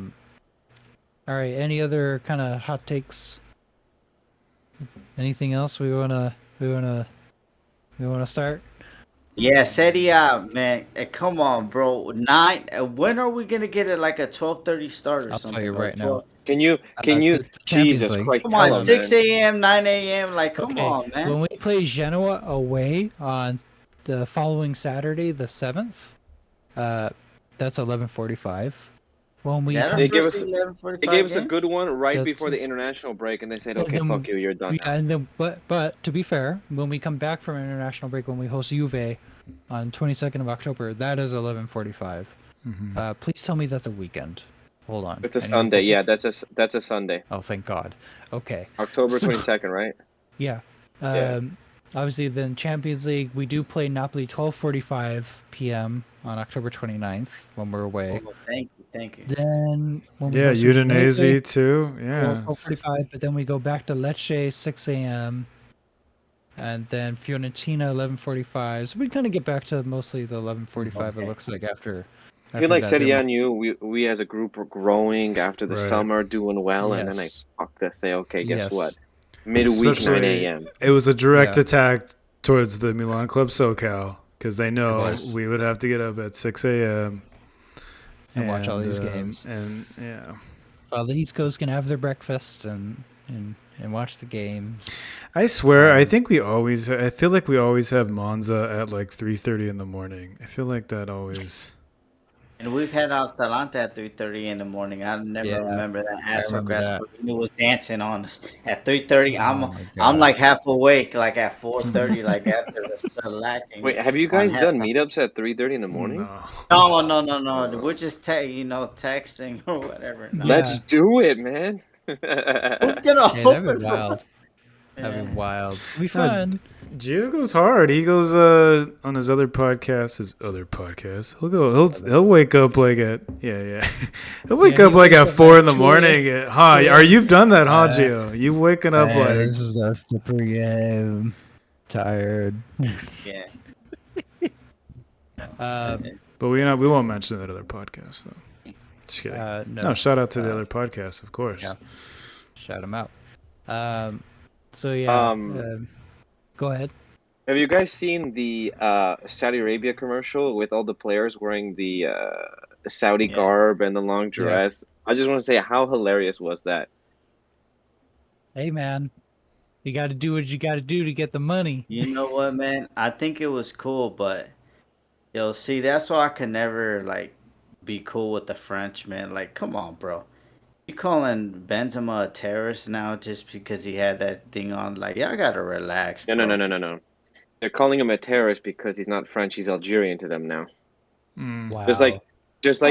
right. Any other kind of hot takes? Anything else we wanna start? Yeah, Serie A, man. Come on, bro. 9. When are we gonna get it like a 12:30 start or I'll something? tell you or right now. 12? can you The Champions Jesus League. Christ, Come tell on, him, 6 man. a.m., 9 a.m. Like, come Okay, on, man. when we play Genoa away on the following Saturday, the 7th, that's 11:45. When we Is that come, our They gave first us 11:45 They gave us a game? good one right That's- before the international break, and they said, and "Okay, then- fuck you, you're done now." and then, but to be fair, when we come back from international break, when we host Juve on 22nd of October, that is 11:45. Please tell me that's a weekend. Hold on. It's a I need to Sunday. go- Yeah, that's a Sunday, Oh, thank God. Okay. October So- 22nd, right? Yeah. Yeah. Obviously, then Champions League, we do play Napoli 12:45 p.m. on October 29th when we're away. Oh, thank you. Then when we Yeah, host Udinese too. Yeah. 12:45, but then we go back to Lecce 6 a.m. and then Fiorentina 11:45. So we kind of get back to mostly the 11:45. Okay. It looks like after. I feel like that. Serie A and you, we as a group are growing after the Right. summer, doing well, and then I Yes. fuck to say, okay, guess Yes. what? Midweek 9 Especially- a.m. It was a direct Yeah. attack towards the Milan club SoCal because they know was. we would have to get up at 6 a.m. And watch all these games. And yeah, While the East Coast can have their breakfast and watch the games. I swear, I feel like we always have Monza at like 3:30 in the morning. I feel like that always. And we've had Atalanta at 3:30 in the morning. I never Yeah, remember that. Asshole remember that. Gasparini was dancing on us at 3:30. my I'm God. like half awake, like at 4:30, like after the lacking. Wait, have you guys done meetups at 3:30 in the morning? No. No. We're just texting or whatever. No. Yeah. Let's do it, man. Who's gonna Hey, open that'd be for- wild. That'd Yeah. be wild. It'd be fun. Gio goes hard. He goes on his other podcast. He'll wake up like at he'll wake Yeah, up he like wakes at up 4 in at the 2 morning. Huh? a.m. You've done that, huh, Uh, Gio? You've waken up like this is the pregame. Tired. Yeah. but we won't mention that other podcast though. Just kidding. No. No, shout out to the other podcast, of course. Yeah. Shout him out. So yeah. Go ahead. Have you guys seen the Saudi Arabia commercial with all the players wearing the Saudi Yeah. garb and the long dress? I just want to say, how hilarious was that? Hey man, you got to do what you got to do to get the money. You know what, man? I think it was cool, but see, that's why I could never like be cool with the French, man. Like, come on, bro. You calling Benzema a terrorist now just because he had that thing on? Like, y'all gotta relax, No, bro. no, no, no, no, no. They're calling him a terrorist because he's not French; he's Algerian to them now. Wow. Just like,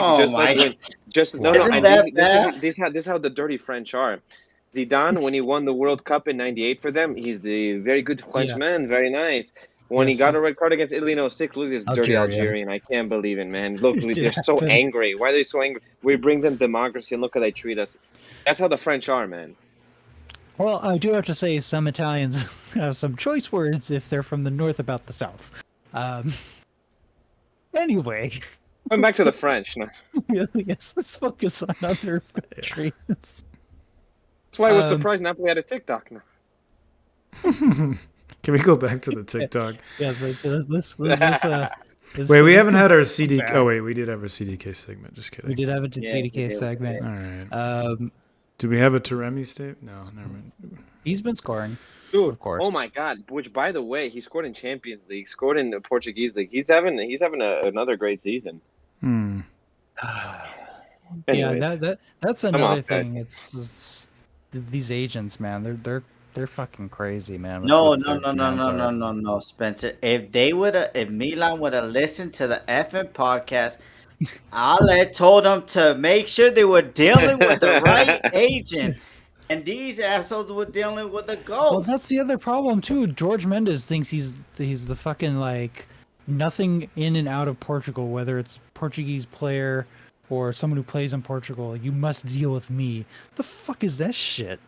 Oh my! when, just no, Wow. no. Isn't And that bad? this is how the dirty French are. Zidane, when he won the World Cup in '98 for them, he's the very good Frenchman, very nice. When he Yes, got a red card against Italy in '06, look at this dirty Algeria. Algerian. I can't believe it, man. Look, It did they're so happen. angry. Why are they so angry? We bring them democracy, and look how they treat us. That's how the French are, man. Well, I do have to say some Italians have some choice words if they're from the north about the south. Anyway, Going back to the French. No. yes, let's focus on other countries. That's why I was Um, surprised Napoli had a TikTok now. Can we go back to the TikTok? Yeah, but let's Wait, we haven't had our go CDK. back. Oh wait, we did have a CDK segment. Just kidding. We did have a Yeah, we CDK did. segment. All right. Um, Do we have a Taremi state? No, never mind. he's been scoring, Dude, of course. oh my God! Which, by the way, he scored in Champions League, scored in the Portuguese league. He's having another great season. Yeah, Anyways, that's on, another guys. thing. It's these agents, man. They're fucking crazy, man. with No, what no, their no, no, demands no, no, are. no, no, Spencer. If Milan would have listened to the effing podcast, Ale told them to make sure they were dealing with the right agent, and these assholes were dealing with the Well, ghost. that's the other problem too. George Mendes thinks he's the fucking like nothing in and out of Portugal, whether it's Portuguese player or someone who plays in Portugal. You must deal with me. The fuck is that shit?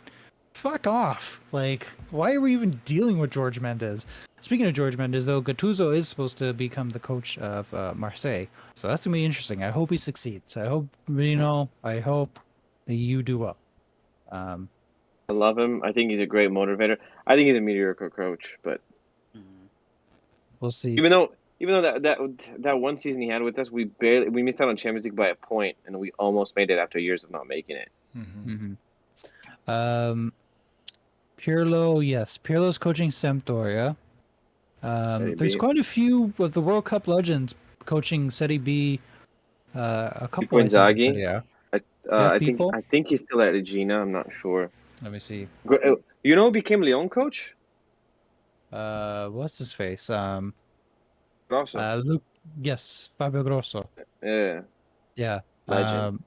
Fuck off. Like, why are we even dealing with George Mendes? Speaking of George Mendes, though, Gattuso is supposed to become the coach of Marseille, so that's gonna be interesting. I hope he succeeds. I hope I hope that you do well. I love him. I think he's a great motivator. I think he's a mediocre coach, but We'll see. even though that one season he had with us, we missed out on Champions League by a point, and we almost made it after years of not making it. Pirlo, yes. Pirlo's coaching Sampdoria. Serie There's B. quite a few of the World Cup legends coaching Serie B. A couple, Pipo I think, in Inzaghi. Serie A. I people? think he's still at Regina. I'm not sure. Let me see. You know who became Lyon coach? What's his face? Grosso. Luke. Yes, Fabio Grosso. Yeah. Yeah. Legend.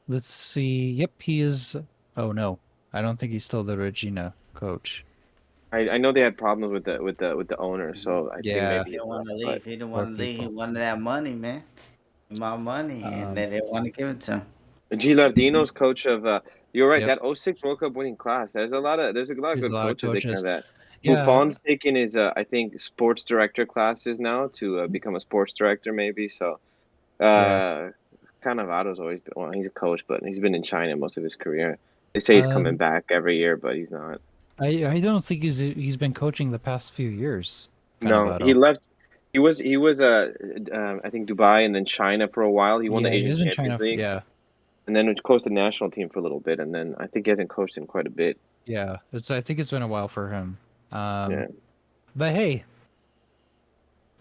Let's see. Yep, he is. Oh no, I don't think he's still the Regina coach. I know they had problems with the owner, so I Yeah. think He maybe didn't want to but- leave. He didn't want to leave. He people. wanted that money, man. My money, and they didn't want to give it to him. Gilardino's coach of you're right, Yep. that '06 World Cup winning class. There's a lot of There's good a lot of coaches taking coaches. that. Yeah. Buffon's taking his I think sports director classes now to become a sports director maybe. So Yeah. Cannavaro's always been, well, he's a coach, but he's been in China most of his career. They say he's coming back every year, but he's not. I don't think he's been coaching the past few years. No, Cannavaro. he left. He was I think Dubai and then China for a while. He won the Yeah, he Asian was in Champions China. League. Yeah. And then coached the national team for a little bit, and then I think he hasn't coached in quite a bit. Yeah, I think it's been a while for him. Yeah. But hey,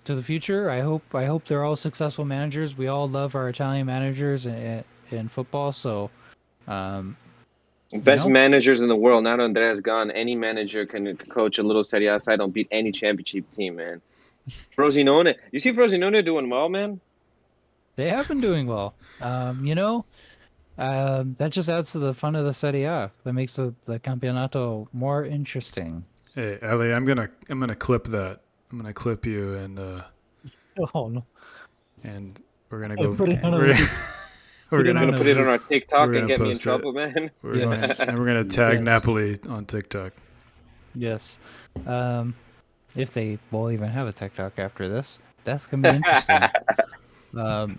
to the future, I hope they're all successful managers. We all love our Italian managers in football, so Best know? managers in the world. Now that Andrea's gone, any manager can coach a little Serie A side. Don't beat any championship team, man. Frosinone, you see Frosinone doing well, man. they have been doing well. That just adds to the fun of the Serie A. That makes the Campionato more interesting. Hey, Ellie, I'm gonna clip that. I'm gonna clip you Oh no! and we're gonna go. Put it on a We're, loop. we're Put it You're gonna on gonna a put it on loop. our TikTok we're and gonna get me in post it. trouble, man. Yes. And we're gonna tag Yes. Napoli on TikTok. Yes. If they will even have a TikTok after this, that's gonna be interesting. um,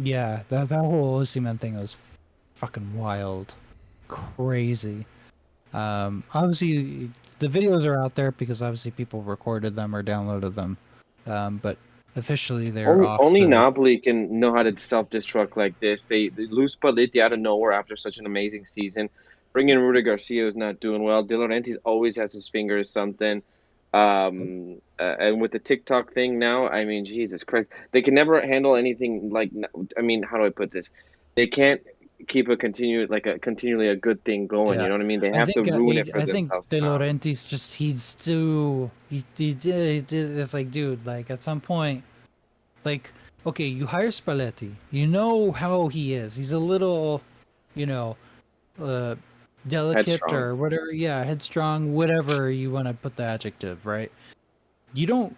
yeah, that whole Osimhen thing was fucking wild, crazy. Obviously the videos are out there because obviously people recorded them or downloaded them. But officially they're off Only the. Napoli can know how to self-destruct like this. They lose Spalletti out of nowhere after such an amazing season. Bringing Rudy Garcia is not doing well. De Laurentiis always has his fingers something. And with the TikTok thing now, I mean, Jesus Christ, they can never handle anything like. I mean, how do I put this? They can't keep continually a good thing going. Yeah, You know what I mean? They have to ruin it for I think themselves De now. Laurentiis just he's too he did it's like, dude, like at some point, like, okay, you hire Spalletti, you know how he is, he's a little, you know, uh delicate Headstrong. or whatever, yeah, headstrong, whatever you want to put the adjective, right? You don't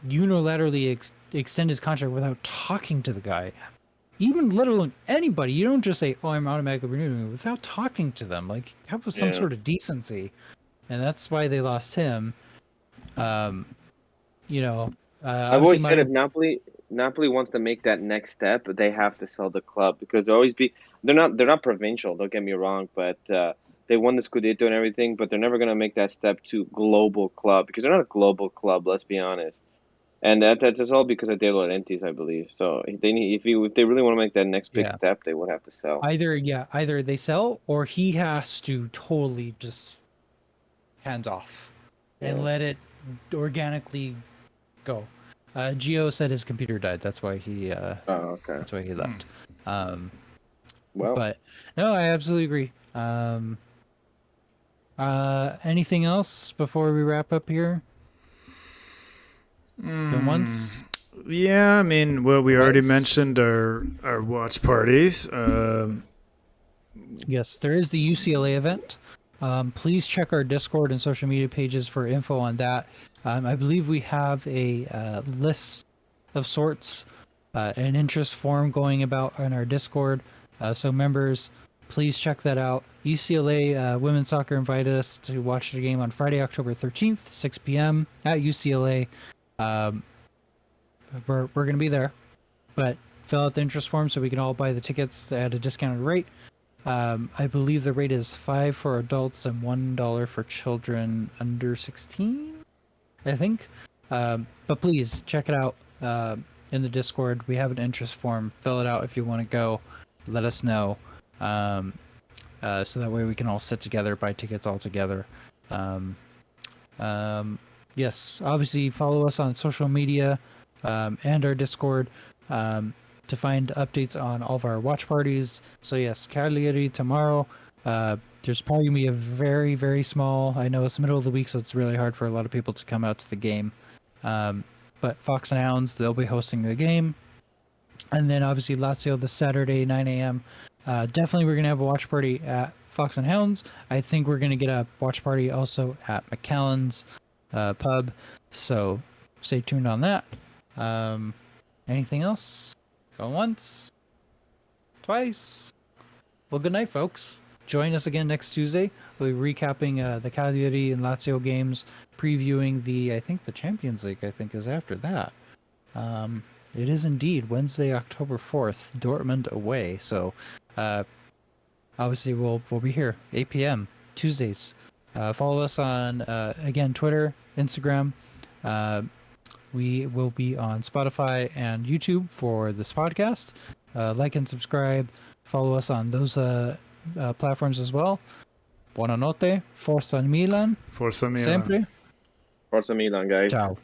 unilaterally extend his contract without talking to the guy, even let alone anybody. You don't just say, "Oh, I'm automatically renewing it," without talking to them. Like, have some Yeah. sort of decency, and that's why they lost him. Um, you know, I've obviously always said my if Napoli wants to make that next step, they have to sell the club because they're not provincial. Don't get me wrong, but they won the Scudetto and everything, but they're never gonna make that step to global club because they're not a global club. Let's be honest, and that's all because of De Laurentiis, I believe. So they need if they really want to make that next big yeah, step, they would have to sell. either they sell or he has to totally just hands off and Yeah. let it organically go. Gio said his computer died. Oh, okay. That's why he left. Um, Well, but no, I absolutely agree. Anything else before we wrap up here? Going once, Yeah, I mean, well, we already twice. mentioned our watch parties. Yes, there is the UCLA event. Please check our Discord and social media pages for info on that. I believe we have a list of sorts, an interest form going about on our Discord. So members, please check that out. UCLA women's soccer invited us to watch the game on Friday, October 13th, 6 p.m. at UCLA. Um, we're going to be there, but fill out the interest form so we can all buy the tickets at a discounted rate. I believe the rate is $5 for adults and $1 for children under 16, I think. But please check it out in the Discord. We have an interest form. Fill it out if you want to go. Let us know. So that way we can all sit together, buy tickets all together. Um, yes, obviously follow us on social media and our Discord to find updates on all of our watch parties. So yes, Cagliari tomorrow. There's probably gonna be a very, very small. I know it's the middle of the week, so it's really hard for a lot of people to come out to the game. But Fox and Hounds, they'll be hosting the game, and then obviously Lazio this Saturday, 9 a.m. Definitely, we're gonna have a watch party at Fox and Hounds. I think we're gonna get a watch party also at McAllen's pub. So stay tuned on that. Anything else? Go once, twice. Well, good night, folks. Join us again next Tuesday. We'll be recapping the Cagliari and Lazio games, previewing I think the Champions League, I think, is after that. It is indeed Wednesday, October 4th, Dortmund away. So, obviously, we'll be here, 8 p.m., Tuesdays. Follow us on, again, Twitter, Instagram. We will be on Spotify and YouTube for this podcast. Like and subscribe. Follow us on those platforms as well. Buonanotte. Forza Milan. Forza Milan. Sempre. Forza Milan, guys. Ciao.